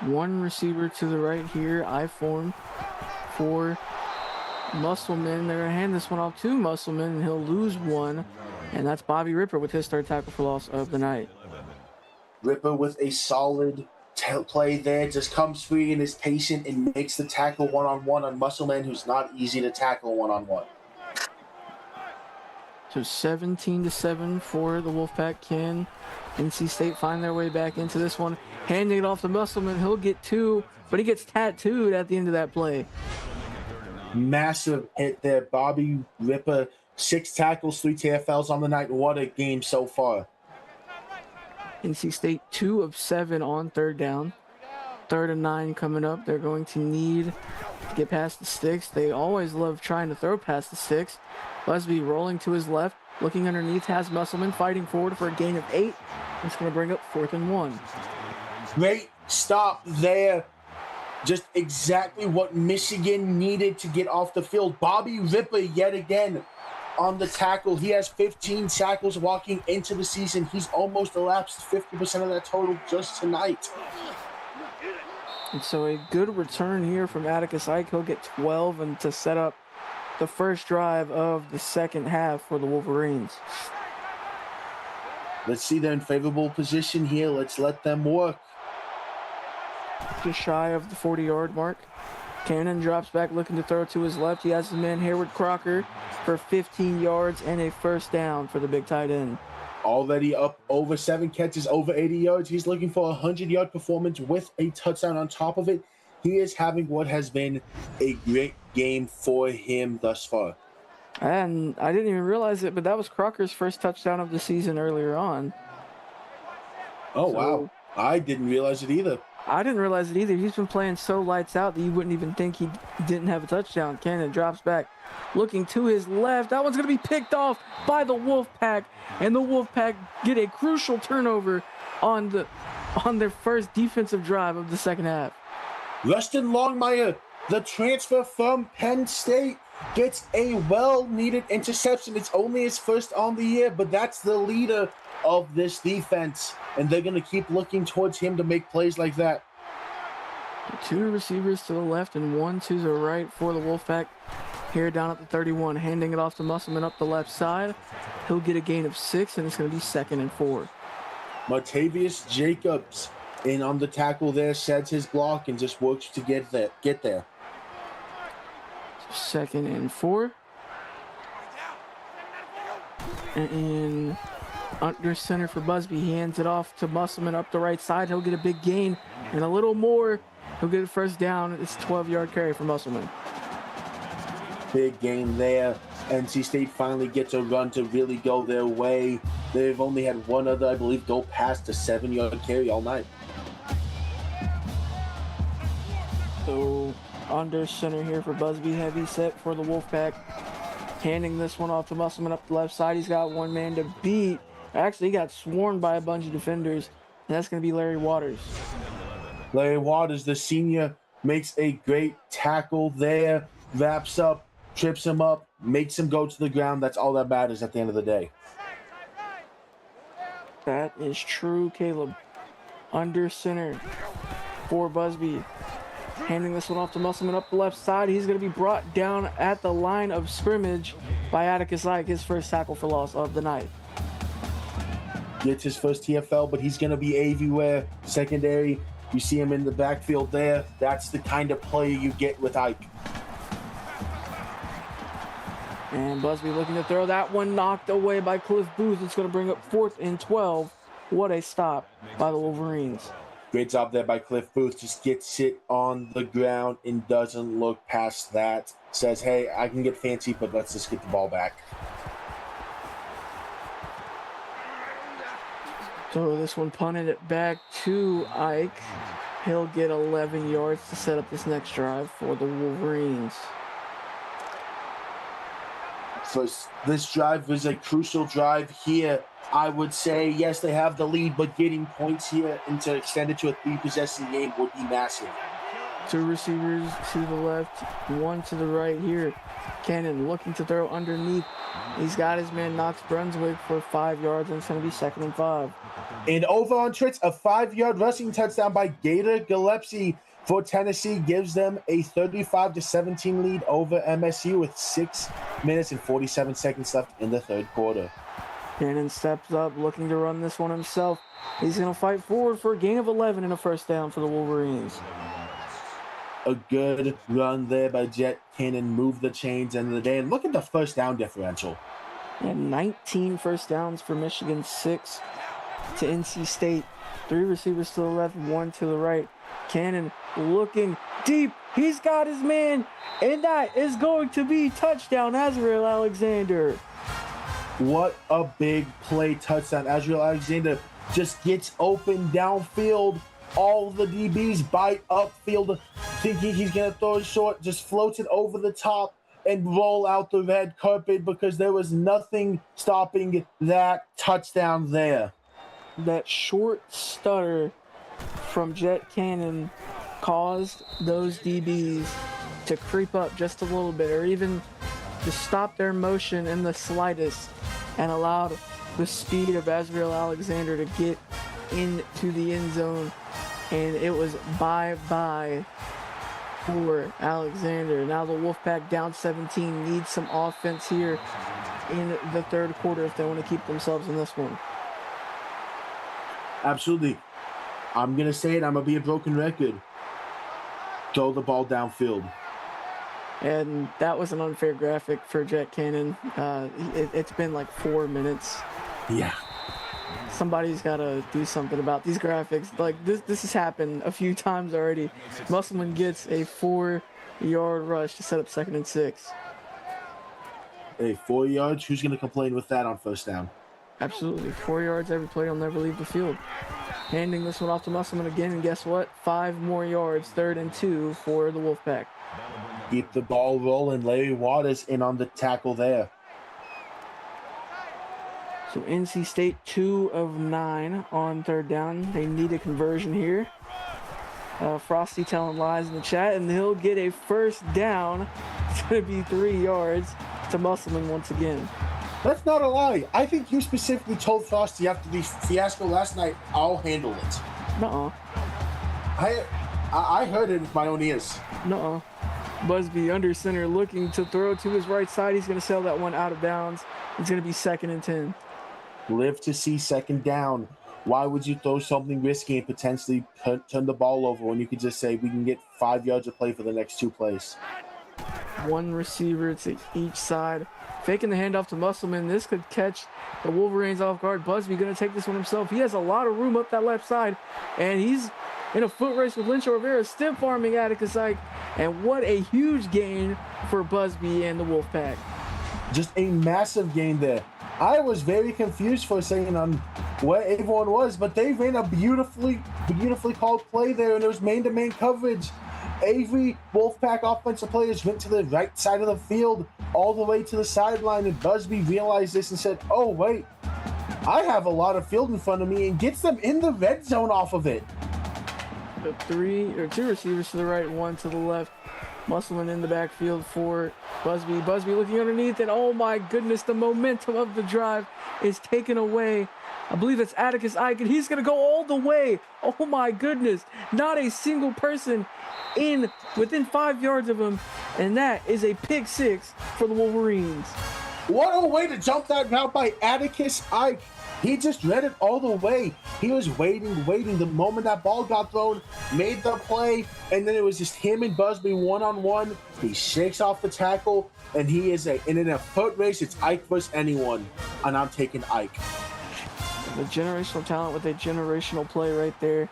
one receiver to the right here, I form for Musselman. They're going to hand this one off to Musselman, and he'll lose one. And that's Bobby Ripper with his third tackle for loss of the night.
Ripper with a solid play there, just comes free and is patient and makes the tackle one-on-one on Musselman, who's not easy to tackle one-on-one.
So 17-7 for the Wolfpack. Can NC State find their way back into this one? Handing it off to Musselman. He'll get 2, but he gets tattooed at the end of that play.
Massive hit there. Bobby Ripper, 6 tackles, 3 TFLs on the night. What a game so far.
NC State 2 of 7 on third down. 3rd and 9 coming up. They're going to need to get past the sticks. They always love trying to throw past the sticks. Busby rolling to his left, looking underneath, has Musselman fighting forward for a gain of 8. It's going to bring up 4th and 1.
Great stop there. Just exactly what Michigan needed to get off the field. Bobby Ripper yet again on the tackle. He has 15 tackles walking into the season. He's almost elapsed 50% of that total just tonight.
And so a good return here from Atticus Ike. He'll get 12 and to set up the first drive of the second half for the Wolverines.
Let's see, they're in favorable position here. Let's let them work.
Just shy of the 40-yard mark. Cannon drops back looking to throw to his left. He has his man Hayward Crocker for 15 yards and a first down for the big tight end.
Already up over 7 catches, over 80 yards. He's looking for a 100-yard performance with a touchdown on top of it. He is having what has been a great game for him thus far.
And I didn't even realize it, but that was Crocker's first touchdown of the season earlier on.
Oh, wow. I didn't realize it either.
I didn't realize it either. He's been playing so lights out that you wouldn't even think he didn't have a touchdown. Cannon drops back, looking to his left. That one's going to be picked off by the Wolfpack, and the Wolfpack get a crucial turnover on their first defensive drive of the second half.
Rustin Longmire, the transfer from Penn State, gets a well-needed interception. It's only his first on the year, but that's the leader of this defense, and they're going to keep looking towards him to make plays like that.
Two receivers to the left and one to the right for the Wolfpack. Here down at the 31, handing it off to Musselman up the left side. He'll get a gain of 6, and it's going to be 2nd and 4.
Matavius Jacobs in on the tackle there, sets his block, and just works to get there.
2nd and 4. And under center for Busby. He hands it off to Musselman up the right side. He'll get a big gain and a little more. He'll get a first down. It's a 12-yard carry for Musselman.
Big game there. NC State finally gets a run to really go their way. They've only had one other, I believe, go past a 7-yard carry all night.
So under center here for Busby. Heavy set for the Wolfpack. Handing this one off to Musselman up the left side. He's got one man to beat. Actually, he got swarmed by a bunch of defenders, and that's going to be Larry Waters.
Larry Waters, the senior, makes a great tackle there, wraps up, trips him up, makes him go to the ground. That's all that matters at the end of the day.
That is true, Caleb. Under center for Busby. Handing this one off to Musselman up the left side. He's going to be brought down at the line of scrimmage by Atticus Ike, his first tackle for loss of the night.
Gets his first TFL, but he's going to be everywhere. Secondary, you see him in the backfield there. That's the kind of player you get with Ike.
And Busby looking to throw that one, knocked away by Cliff Booth. It's going to bring up 4th and 12. What a stop by the Wolverines.
Great job there by Cliff Booth. Just gets it on the ground and doesn't look past that. Says, hey, I can get fancy, but let's just get the ball back.
So this one punted it back to Ike. He'll get 11 yards to set up this next drive for the Wolverines.
First, this drive was a crucial drive here. I would say, yes, they have the lead, but getting points here and to extend it to a 3-possession game would be massive.
Two receivers to the left, one to the right here. Cannon looking to throw underneath. He's got his man Knox Brunswick for 5 yards, and it's going to be 2nd and 5.
And over on Tritz, a 5-yard rushing touchdown by Gator Gillespie for Tennessee gives them a 35-17 lead over MSU with 6 minutes and 47 seconds left in the third quarter.
Cannon steps up, looking to run this one himself. He's going to fight forward for a gain of 11 and a first down for the Wolverines.
A good run there by Jet Cannon, moved the chains end of the day. And look at the first down differential.
Yeah, 19 first downs for Michigan, 6 to NC State. 3 receivers to the left, 1 to the right. Cannon looking deep. He's got his man, and that is going to be touchdown, Azrael Alexander.
What a big play touchdown. Azrael Alexander just gets open downfield. All the DBs bite upfield, thinking he's going to throw it short, just floats it over the top and roll out the red carpet because there was nothing stopping that touchdown there.
That short stutter from Jet Cannon caused those DBs to creep up just a little bit, or even to stop their motion in the slightest, and allowed the speed of Azrael Alexander to get into the end zone. And it was bye-bye for Alexander. Now the Wolfpack down 17, needs some offense here in the third quarter if they want to keep themselves in this one.
Absolutely. I'm going to say it. I'm going to be a broken record. Throw the ball downfield.
And that was an unfair graphic for Jet Cannon. It's been like 4 minutes.
Yeah.
Somebody's got to do something about these graphics. Like, this has happened a few times already. Musselman gets a 4-yard rush to set up 2nd and 6.
Hey, 4 yards? Who's going to complain with that on first down?
Absolutely. 4 yards every play. He'll never leave the field. Handing this one off to Musselman again, and guess what? 5 more yards, 3rd and 2 for the Wolfpack.
Keep the ball rolling. Larry Waters in on the tackle there.
So NC State 2 of 9 on 3rd down. They need a conversion here. Frosty telling lies in the chat, and he'll get a first down. It's going to be 3 yards to Musselman once again.
That's not a lie. I think you specifically told Frosty after the fiasco last night, I'll handle it.
Nuh-uh.
I heard it with my own ears.
Nuh-uh. Busby under center looking to throw to his right side. He's going to sail that one out of bounds. It's going to be 2nd and 10.
Live to see 2nd down. Why would you throw something risky and potentially turn the ball over when you could just say we can get 5 yards of play for the next 2 plays?
One receiver to each side. Faking the handoff to Musselman. This could catch the Wolverines off guard. Busby going to take this one himself. He has a lot of room up that left side, and he's in a foot race with Lynch Rivera, stiff arming Atticus Ike. And what a huge gain for Busby and the Wolfpack.
Just a massive gain there. I was very confused for a second on where everyone was, but they ran a beautifully called play there, and it was man-to-man coverage. Every Wolfpack offensive players went to the right side of the field, all the way to the sideline, and Busby realized this and said, oh, wait, I have a lot of field in front of me, and gets them in the red zone off of it.
The 2 receivers to the right, 1 to the left. Musselman in the backfield for Busby. Busby looking underneath, and oh my goodness, the momentum of the drive is taken away. I believe it's Atticus Ike, and he's going to go all the way. Oh my goodness, not a single person within 5 yards of him, and that is a pick 6 for the Wolverines.
What a way to jump that route by Atticus Ike. He just read it all the way. He was waiting. The moment that ball got thrown, made the play, and then it was just him and Busby one-on-one. He shakes off the tackle, and he is in a foot race. It's Ike versus anyone, and I'm taking Ike.
The generational talent with a generational play right there.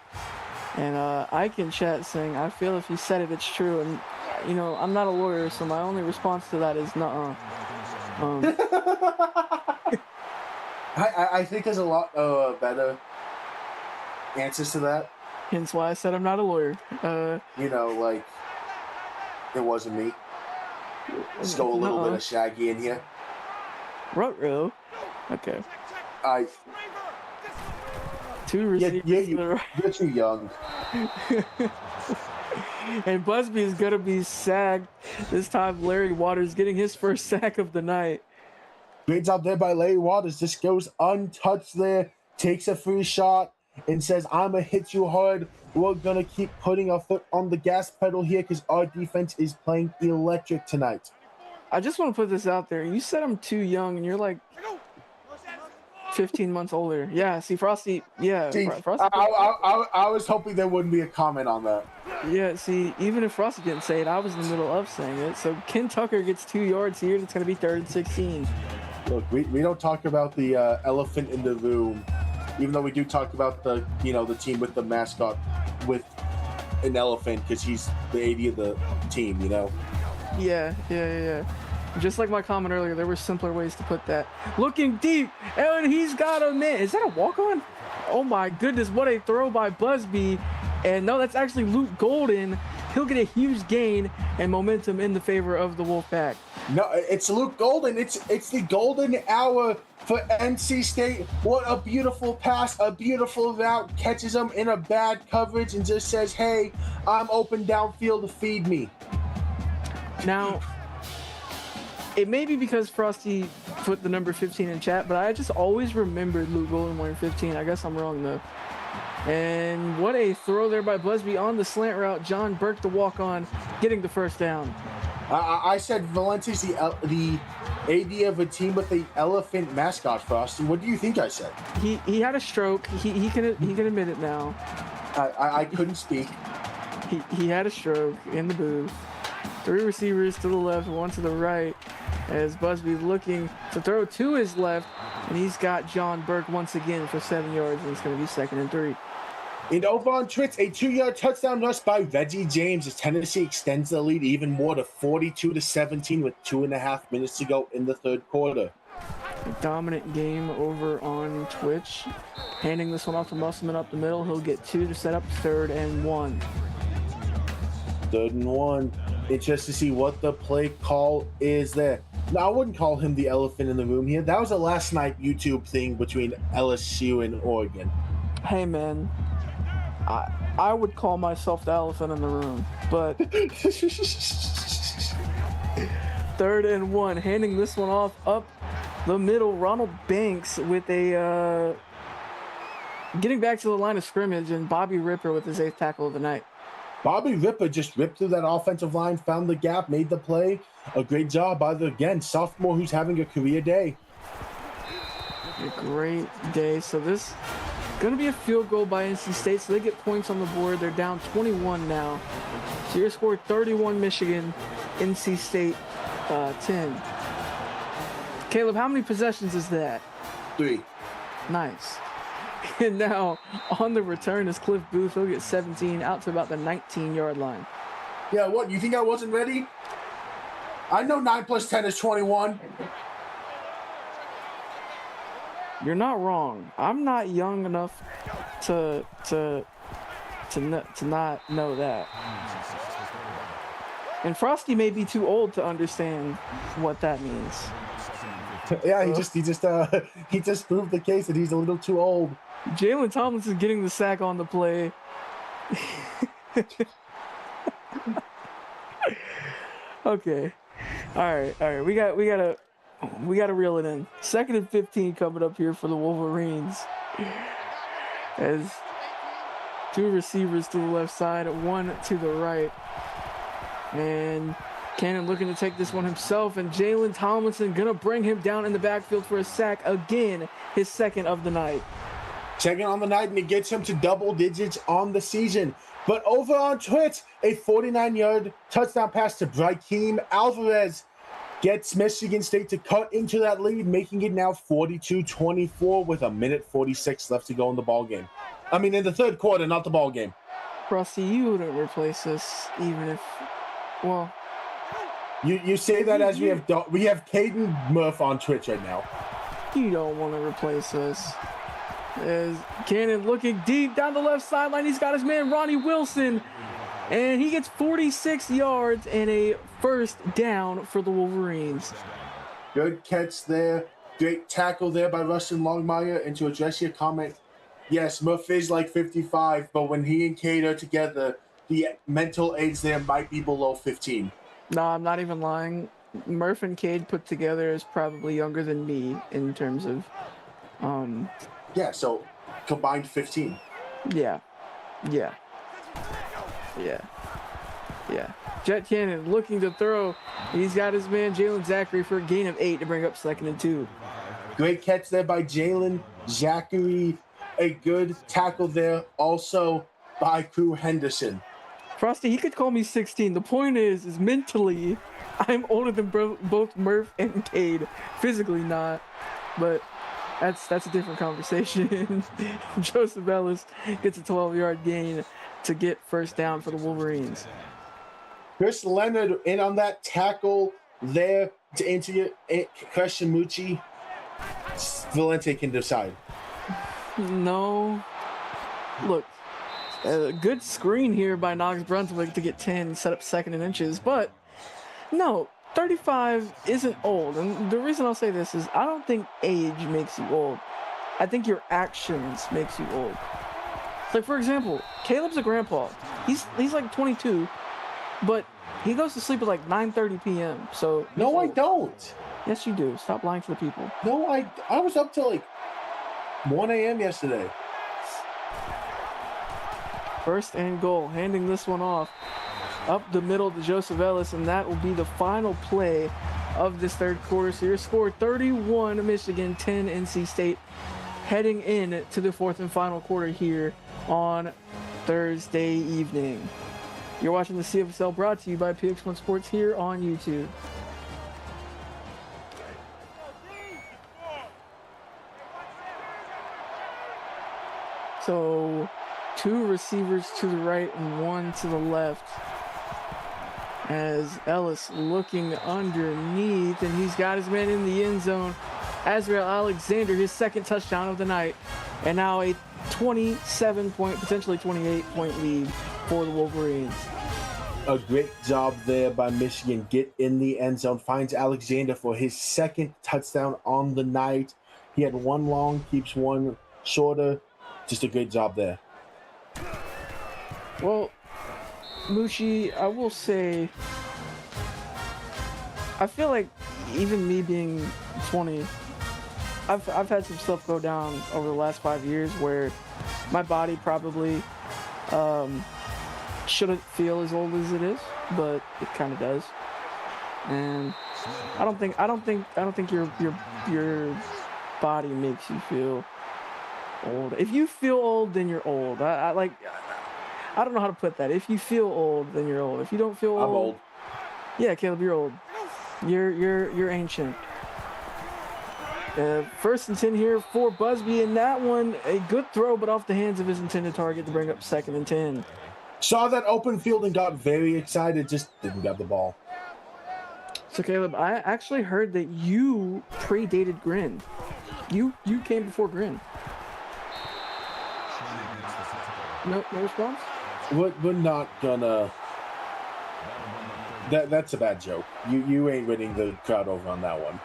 And Ike in chat saying, I feel if he said it, it's true. And, you know, I'm not a lawyer, so my only response to that is nuh-uh.
I think there's a lot better answers to that.
Hence why I said I'm not a lawyer.
You know, like, it wasn't me. Let's go a little bit of Shaggy in here.
Ruh-roh. Okay. 2 receivers to the right.
You're too young.
And Busby is going to be sacked. This time, Larry Waters getting his first sack of the night.
Great job there by Larry Waters. Just goes untouched there, takes a free shot, and says, I'm going to hit you hard. We're going to keep putting our foot on the gas pedal here because our defense is playing electric tonight.
I just want to put this out there. You said I'm too young, and you're like 15 months older. Yeah, see, Frosty, yeah.
See,
Frosty,
I was hoping there wouldn't be a comment on that.
Yeah, see, even if Frosty didn't say it, I was in the middle of saying it. So Ken Tucker gets 2 yards here, and it's going to be 3rd and 16.
Look, we don't talk about the elephant in the room, even though we do talk about the team with the mascot with an elephant because he's the AD of the team, you know.
Yeah. Just like my comment earlier, there were simpler ways to put that. Looking deep, and he's got a man. Is that a walk-on? Oh my goodness, what a throw by Busby. And no, that's actually Luke Golden. He'll get a huge gain and momentum in the favor of the Wolfpack.
No, it's Luke Golden. It's the golden hour for NC State. What a beautiful pass, a beautiful route. Catches him in a bad coverage and just says, hey, I'm open downfield to feed me.
Now, it may be because Frosty put the number 15 in chat, but I just always remembered Luke Golden wearing 15. I guess I'm wrong, though. And what a throw there by Busby on the slant route. John Burke, the walk-on, getting the first down.
I said Valenti's the AD of a team with the elephant mascot, Frosty. What do you think I said?
He had a stroke. He can admit it now.
I couldn't speak.
He had a stroke in the booth. 3 receivers to the left, 1 to the right, as Busby looking to throw to his left, and he's got John Burke once again for 7 yards, and it's going to be 2nd and 3.
And over on Twitch, a 2-yard touchdown rush by Reggie James as Tennessee extends the lead even more to 42-17 with 2.5 minutes to go in the 3rd quarter.
A dominant game over on Twitch. Handing this one off to Musselman up the middle. He'll get 2 to set up 3rd and 1.
3rd and 1. It's just to see what the play call is there. Now, I wouldn't call him the elephant in the room here. That was a last night YouTube thing between LSU and Oregon.
Hey, man. I would call myself the elephant in the room, but 3rd and 1, handing this one off up the middle. Ronald Banks with a getting back to the line of scrimmage, and Bobby Ripper with his 8th tackle of the night.
Bobby Ripper just ripped through that offensive line, found the gap, made the play. A great job by the, again, sophomore who's having a career day.
A great day. So this going to be a field goal by NC State, so they get points on the board. They're down 21 now. So your score 31 Michigan, NC State 10. Caleb, how many possessions is that?
3.
Nice. And now on the return is Cliff Booth. He'll get 17 out to about the 19-yard line.
Yeah, what? You think I wasn't ready? I know 9 plus 10 is 21.
You're not wrong. I'm not young enough to not know that. And Frosty may be too old to understand what that means.
Yeah, he just proved the case that he's a little too old.
Jalen Tomlinson getting the sack on the play. Okay. All right. We gotta reel it in. 2nd and 15 coming up here for the Wolverines. As 2 receivers to the left side, 1 to the right. And Cannon looking to take this one himself, and Jalen Tomlinson gonna bring him down in the backfield for a sack again, his 2nd of the night.
Checking on the night, and it gets him to double digits on the season. But over on Twitch, a 49-yard touchdown pass to Brahim Alvarez gets Michigan State to cut into that lead, making it now 42-24 with 1:46 left to go in the ball game. I mean, in the third quarter, not the ball game.
Rusty, you wouldn't replace us even if, well...
You say that as we have Caden Murph on Twitch right now.
You don't want to replace us. As Cannon looking deep down the left sideline, he's got his man Ronnie Wilson, and he gets 46 yards and a first down for the Wolverines.
Good catch there. Great tackle there by Rustin Longmire. And to address your comment, yes, Murph is like 55, but when he and Cade are together, the mental age there might be below 15.
No, I'm not even lying. Murph and Cade put together is probably younger than me in terms of...
Yeah, so combined 15.
Yeah. Jet Cannon looking to throw. He's got his man Jalen Zachary for a gain of 8 to bring up 2nd and 2.
Great catch there by Jalen Zachary. A good tackle there also by Crew Henderson.
Frosty, he could call me 16. The point is mentally, I'm older than both Murph and Cade. Physically not, but that's a different conversation. Joseph Ellis gets a 12-yard gain to get first down for the Wolverines.
Chris Leonard in on that tackle there to enter question Mucci. Valente can decide.
No. Look. A good screen here by Knox Brunswick to get 10, set up 2nd and inches, but no, 35 isn't old. And the reason I'll say this is I don't think age makes you old. I think your actions makes you old. Like, for example, Caleb's a grandpa. He's like 22, but he goes to sleep at like 9:30 p.m. So
no, I don't.
Yes, you do. Stop lying to the people.
No, I was up till like 1 a.m. yesterday.
1st and goal, handing this one off up the middle to Joseph Ellis, and that will be the final play of this 3rd quarter. So your score 31 Michigan, 10 NC State, heading in to the 4th and final quarter here on Thursday evening. You're watching the CFSL, brought to you by PX1 Sports here on YouTube. So 2 receivers to the right and 1 to the left. As Ellis looking underneath, and he's got his man in the end zone. Azrael Alexander, his 2nd touchdown of the night, and now a 27-point, potentially 28-point lead for the Wolverines.
A great job there by Michigan. Get in the end zone, finds Alexander for his 2nd touchdown on the night. He had 1 long, keeps 1 shorter. Just a great job there.
Well, Mushi, I will say, I feel like even me being 20, I've had some stuff go down over the last 5 years where my body probably shouldn't feel as old as it is, but it kind of does. And I don't think your body makes you feel old. If you feel old, then you're old. I don't know how to put that. If you feel old, then you're old. If you don't feel old,
I'm old.
Yeah, Caleb, you're old. You're ancient. First and 10 here for Busby, and that one a good throw, but off the hands of his intended target to bring up 2nd and 10.
Saw that open field and got very excited. Just didn't get the ball.
So Caleb, I actually heard that you predated Grin. You came before Grin. No response?
We're not gonna. That's a bad joke. You ain't winning the crowd over on that one.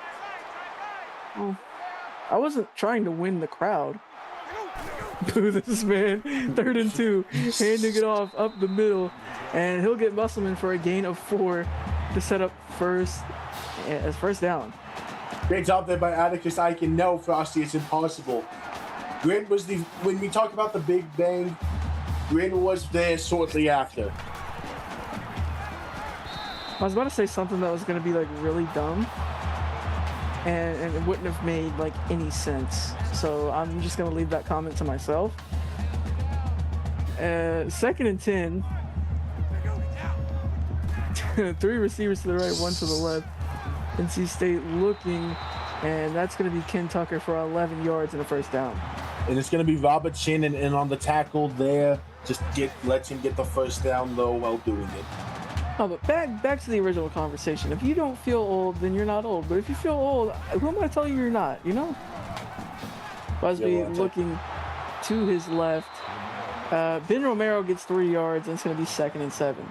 Oh, I wasn't trying to win the crowd. Boo this man. 3rd and 2, handing it off up the middle, and he'll get Musselman for a gain of 4 to set up first down.
Great job there by Atticus Ike. No, Frosty, it's impossible. Grin was when we talk about the Big Bang, Grin was there shortly after.
I was about to say something that was going to be like really dumb, and it wouldn't have made like any sense. So I'm just going to leave that comment to myself. 2nd and 10. 3 receivers to the right, 1 to the left. NC State looking, and that's going to be Ken Tucker for 11 yards and a first down.
And it's going to be Robert Shannon in on the tackle there. Just let him get the first down though while doing it.
Oh, but back to the original conversation. If you don't feel old, then you're not old. But if you feel old, who am I to tell you you're not, you know? Busby looking to his left. Ben Romero gets 3 yards, and it's going to be 2nd and 7.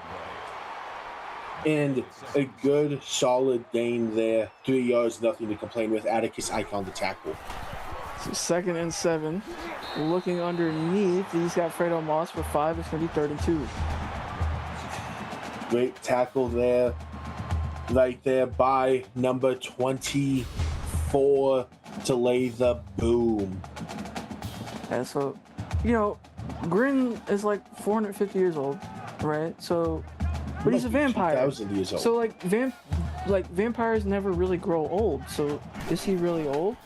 And a good, solid gain there. 3 yards, nothing to complain with. Atticus Ike on the tackle.
So 2nd and 7. Looking underneath, he's got Fredo Moss for 5. It's going to be 3rd and 2.
Great tackle there. Right there by number 24 to lay the boom.
And so, you know, Grin is like 450 years old, right? So, but he's a vampire.
2,000 years old.
So like vampires never really grow old. So is he really old?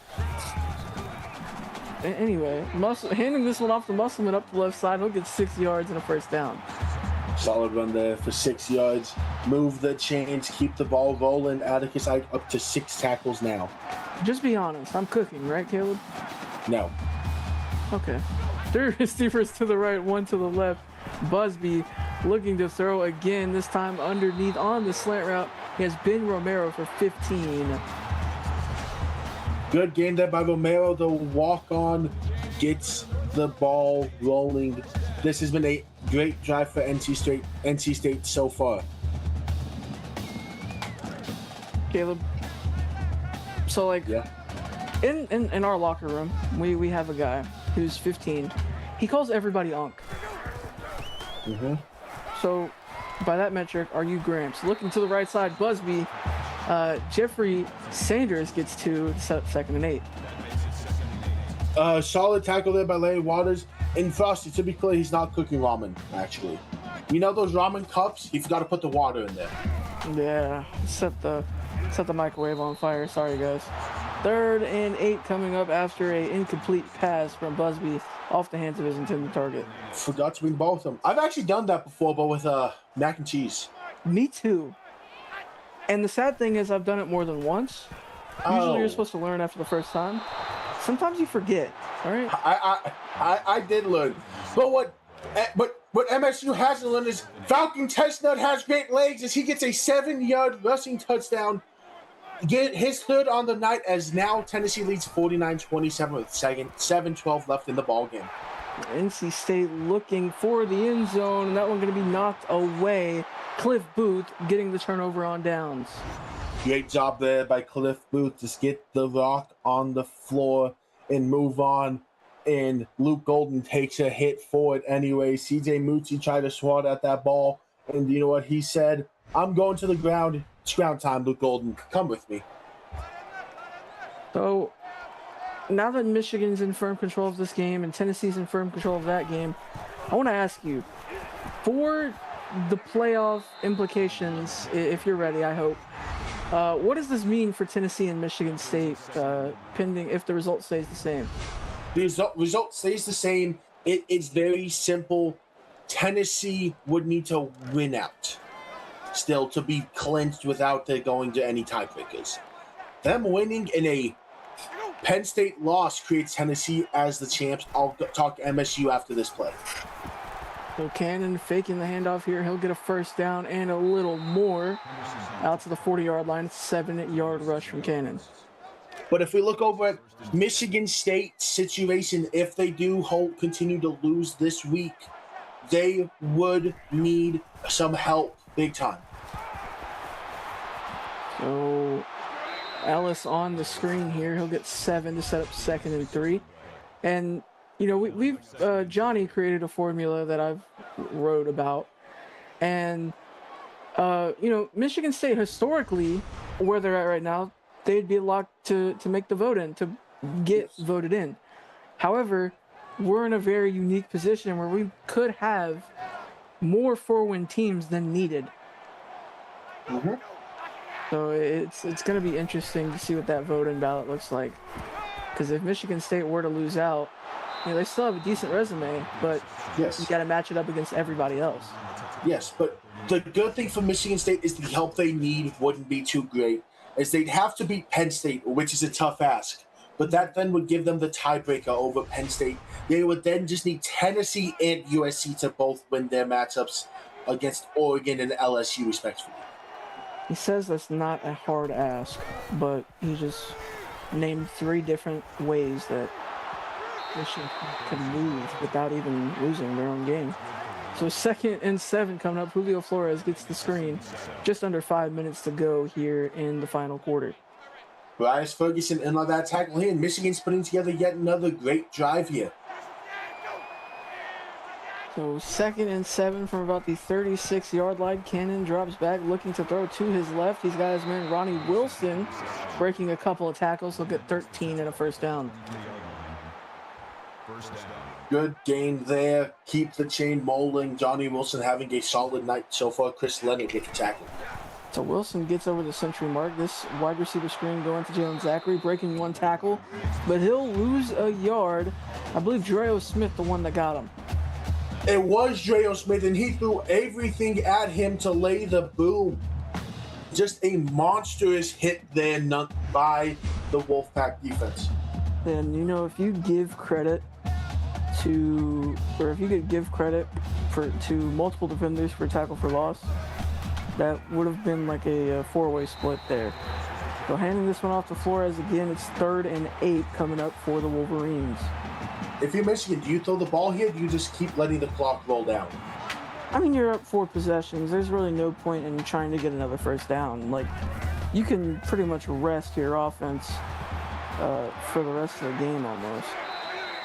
Anyway, handing this one off to Musselman up the left side, he'll get 6 yards and a first down.
Solid run there for 6 yards. Move the chains, keep the ball rolling. Atticus Ike up to 6 tackles now.
Just be honest, I'm cooking, right, Caleb?
No.
Okay. 3 receivers to the right, 1 to the left. Busby looking to throw again, this time underneath on the slant route. He has Ben Romero for 15.
Good game there by Romero. The walk-on gets the ball rolling. This has been a great drive for NC State so far.
Caleb, so like,
yeah.
in our locker room, we have a guy who's 15. He calls everybody Unc.
Mm-hmm.
So by that metric, are you Gramps? Looking to the right side, Busby. Jeffrey Sanders gets 2 to set up 2nd and 8.
Solid tackle there by Larry Waters. And Frosty, to be clear, he's not cooking ramen, actually. You know those ramen cups? He forgot to put the water in there.
Yeah, set the microwave on fire. Sorry, guys. 3rd and 8 coming up after a incomplete pass from Busby off the hands of his intended target.
Forgot to bring the ball with him. I've actually done that before, but with mac and cheese.
Me too. And the sad thing is I've done it more than once. Usually you're supposed to learn after the first time. Sometimes you forget, all right?
I did learn. But what MSU hasn't learned is Falcon Chestnut has great legs as he gets a 7-yard rushing touchdown. Get his 3rd on the night as now Tennessee leads 49-27 with 7:12 left in the ballgame.
NC State looking for the end zone, and that one going to be knocked away. Cliff Booth getting the turnover on downs.
Great job there by Cliff Booth. Just get the rock on the floor and move on. And Luke Golden takes a hit for it anyway. CJ Mucci tried to swat at that ball. And you know what he said? I'm going to the ground. It's ground time, Luke Golden. Come with me.
So now that Michigan's in firm control of this game and Tennessee's in firm control of that game, I want to ask you, for the playoff implications, if you're ready, I hope. What does this mean for Tennessee and Michigan State, pending if the result stays the same?
The result stays the same. It's very simple. Tennessee would need to win out still to be clinched without there going to any tiebreakers. Them winning in a Penn State loss creates Tennessee as the champs. I'll talk MSU after this play.
So Cannon faking the handoff here. He'll get a first down and a little more out to the 40-yard line. It's a 7-yard rush from Cannon.
But if we look over at Michigan State's situation, if they do continue to lose this week, they would need some help big time.
So Ellis on the screen here. He'll get 7 to set up 2nd and 3. And, you know, we've Johnny created a formula that I've wrote about. And, you know, Michigan State historically, where they're at right now, they'd be locked to make the vote in, to get voted in. However, we're in a very unique position where we could have more 4-win teams than needed.
Mm-hmm.
So it's going to be interesting to see what that vote-in ballot looks like. Because if Michigan State were to lose out, you know, they still have a decent resume, but you got to match it up against everybody else.
Yes, but the good thing for Michigan State is the help they need wouldn't be too great, as they'd have to beat Penn State, which is a tough ask. But that then would give them the tiebreaker over Penn State. They would then just need Tennessee and USC to both win their matchups against Oregon and LSU, respectively.
He says that's not a hard ask, but he just named 3 different ways that Michigan can lose without even losing their own game. So 2nd and 7 coming up. Julio Flores gets the screen. Just under 5 minutes to go here in the final quarter.
Bryce Ferguson in on that tackle here, and Michigan's putting together yet another great drive here.
So 2nd and 7 from about the 36-yard line. Cannon drops back, looking to throw to his left. He's got his man Ronnie Wilson breaking a couple of tackles. He'll get 13 and a first down.
Good gain there. Keep the chain rolling. Johnny Wilson having a solid night so far. Chris Leonard hit the tackle.
So Wilson gets over the century mark. This wide receiver screen going to Jalen Zachary, breaking 1 tackle, but he'll lose a yard. I believe Dreo Smith, the one that got him.
It was Dreo Smith, and he threw everything at him to lay the boom. Just a monstrous hit there by the Wolfpack defense.
And, you know, if you give credit to, or if you could give credit to multiple defenders for tackle for loss, that would have been like a 4-way split there. So handing this one off to Flores again. It's 3rd and 8 coming up for the Wolverines.
If you're Michigan, do you throw the ball here? Or do you just keep letting the clock roll down?
I mean, you're up 4 possessions. There's really no point in trying to get another first down. Like, you can pretty much rest your offense for the rest of the game almost.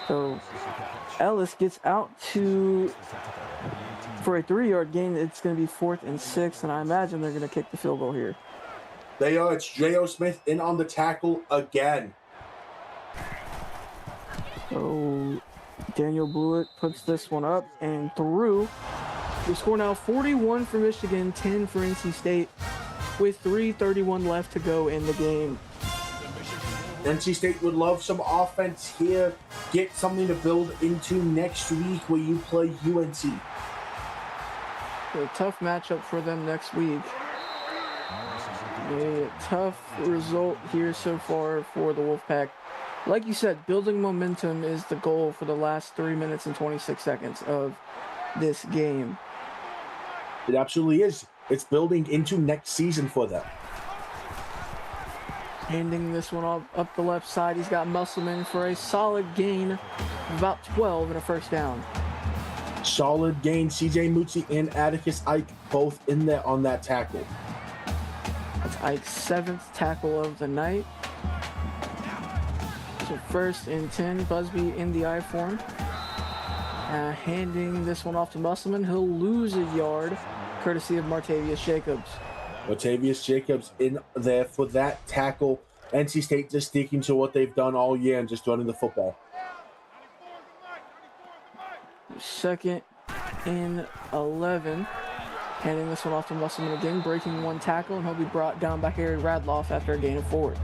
So Ellis gets out for a 3-yard gain. It's going to be 4th and 6, and I imagine they're going to kick the field goal here.
They are. It's Dreo Smith in on the tackle again.
So Daniel Blewett puts this one up and through. The score now 41 for Michigan, 10 for NC State, with 3:31 left to go in the game.
NC State would love some offense here. Get something to build into next week where you play UNC.
A tough matchup for them next week. A tough result here so far for the Wolfpack. Like you said, building momentum is the goal for the last 3 minutes and 26 seconds of this game.
It absolutely is. It's building into next season for them.
Handing this one up the left side. He's got Musselman for a solid gain of about 12 and a first down.
Solid gain. CJ Mutsi and Atticus Ike both in there on that tackle.
That's Ike's 7th tackle of the night. So 1st and 10, Busby in the I form. Handing this one off to Musselman. He'll lose a yard, courtesy of Martavius Jacobs.
Martavius Jacobs in there for that tackle. NC State just sticking to what they've done all year and just running the football.
2nd and 11. Handing this one off to Musselman again, breaking one tackle, and he'll be brought down by Harry Radloff after a gain of 4.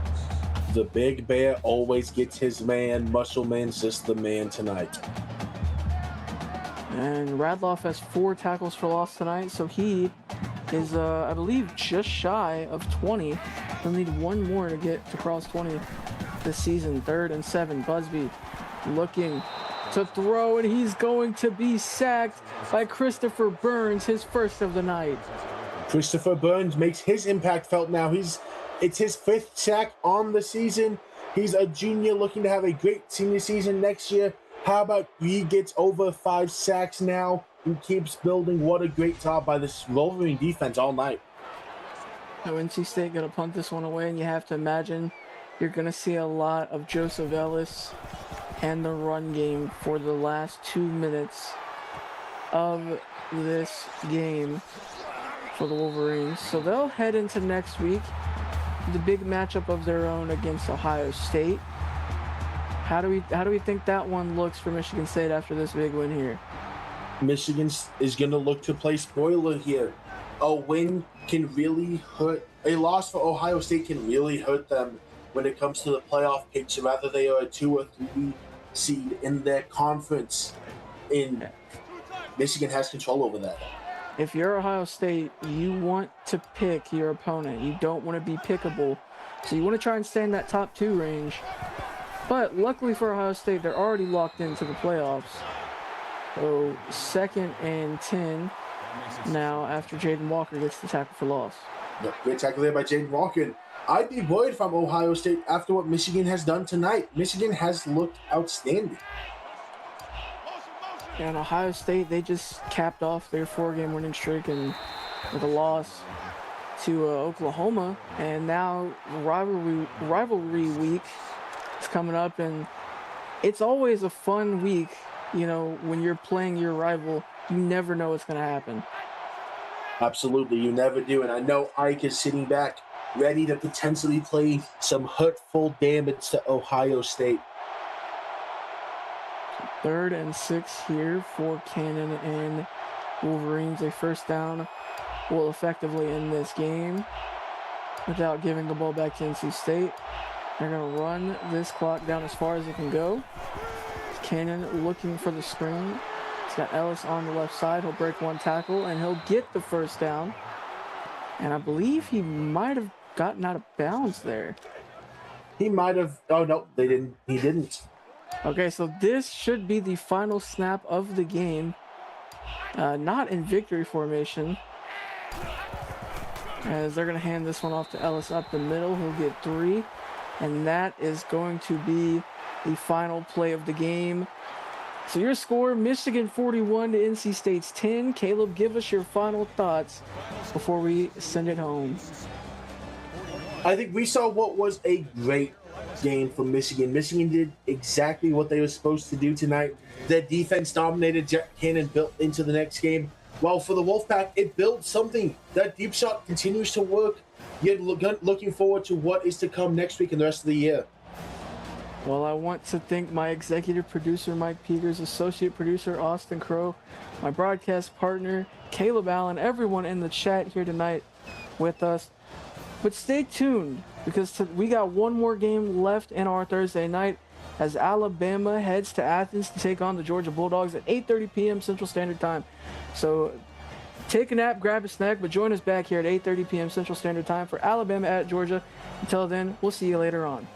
The big bear always gets his man. Musselman's just the man tonight.
And Radloff has 4 tackles for loss tonight, so he is, I believe, just shy of 20. He'll need one more to get to cross 20 this season. 3rd and 7. Busby looking to throw, and he's going to be sacked by Christopher Burns, his first of the night.
Christopher Burns makes his impact felt now. It's his 5th sack on the season. He's a junior looking to have a great senior season next year. How about he gets over 5 sacks now and keeps building? What a great job by this Wolverine defense all night.
Now, NC State going to punt this one away, and you have to imagine you're going to see a lot of Joseph Ellis and the run game for the last 2 minutes of this game for the Wolverines. So they'll head into next week, the big matchup of their own against Ohio State. How do we think that one looks for Michigan State after this big win here?
Michigan is going to look to play spoiler here. A win can really hurt. A loss for Ohio State can really hurt them when it comes to the playoff picture. Rather, they are a 2 or 3 seed in their conference. Michigan has control over that.
If you're Ohio State, you want to pick your opponent. You don't want to be pickable. So you want to try and stay in that top 2 range. But luckily for Ohio State, they're already locked into the playoffs. So 2nd and 10 now after Jaden Walker gets the tackle for loss.
Yep, great tackle there by Jaden Walker. I'd be worried from Ohio State after what Michigan has done tonight. Michigan has looked outstanding.
And Ohio State, they just capped off their 4-game winning streak and with a loss to Oklahoma. And now rivalry week is coming up, and it's always a fun week. You know, when you're playing your rival, you never know what's going to happen.
Absolutely, you never do. And I know Ike is sitting back, ready to potentially play some hurtful damage to Ohio State.
3rd and 6 here for Cannon and Wolverines. A first down will effectively end this game without giving the ball back to NC State. They're going to run this clock down as far as it can go. Cannon looking for the screen. He's got Ellis on the left side. He'll break one tackle, and he'll get the first down. And I believe he might have gotten out of bounds there.
He might have. Oh, no, they didn't. He didn't.
Okay, so this should be the final snap of the game. Not in victory formation, as they're going to hand this one off to Ellis up the middle. He'll get 3, and that is going to be the final play of the game. So your score, Michigan 41 to NC State's 10. Caleb, give us your final thoughts before we send it home.
I think we saw what was a great game for Michigan. Michigan did exactly what they were supposed to do tonight. Their defense dominated. Jet Cannon built into the next game. Well, for the Wolfpack, it built something. That deep shot continues to work. You're looking forward to what is to come next week and the rest of the year.
Well, I want to thank my executive producer, Mike Peters, associate producer, Austin Crow, my broadcast partner, Caleb Allen, everyone in the chat here tonight with us. But stay tuned, because we got one more game left in our Thursday night as Alabama heads to Athens to take on the Georgia Bulldogs at 8:30 p.m. Central Standard Time. So take a nap, grab a snack, but join us back here at 8:30 p.m. Central Standard Time for Alabama at Georgia. Until then, we'll see you later on.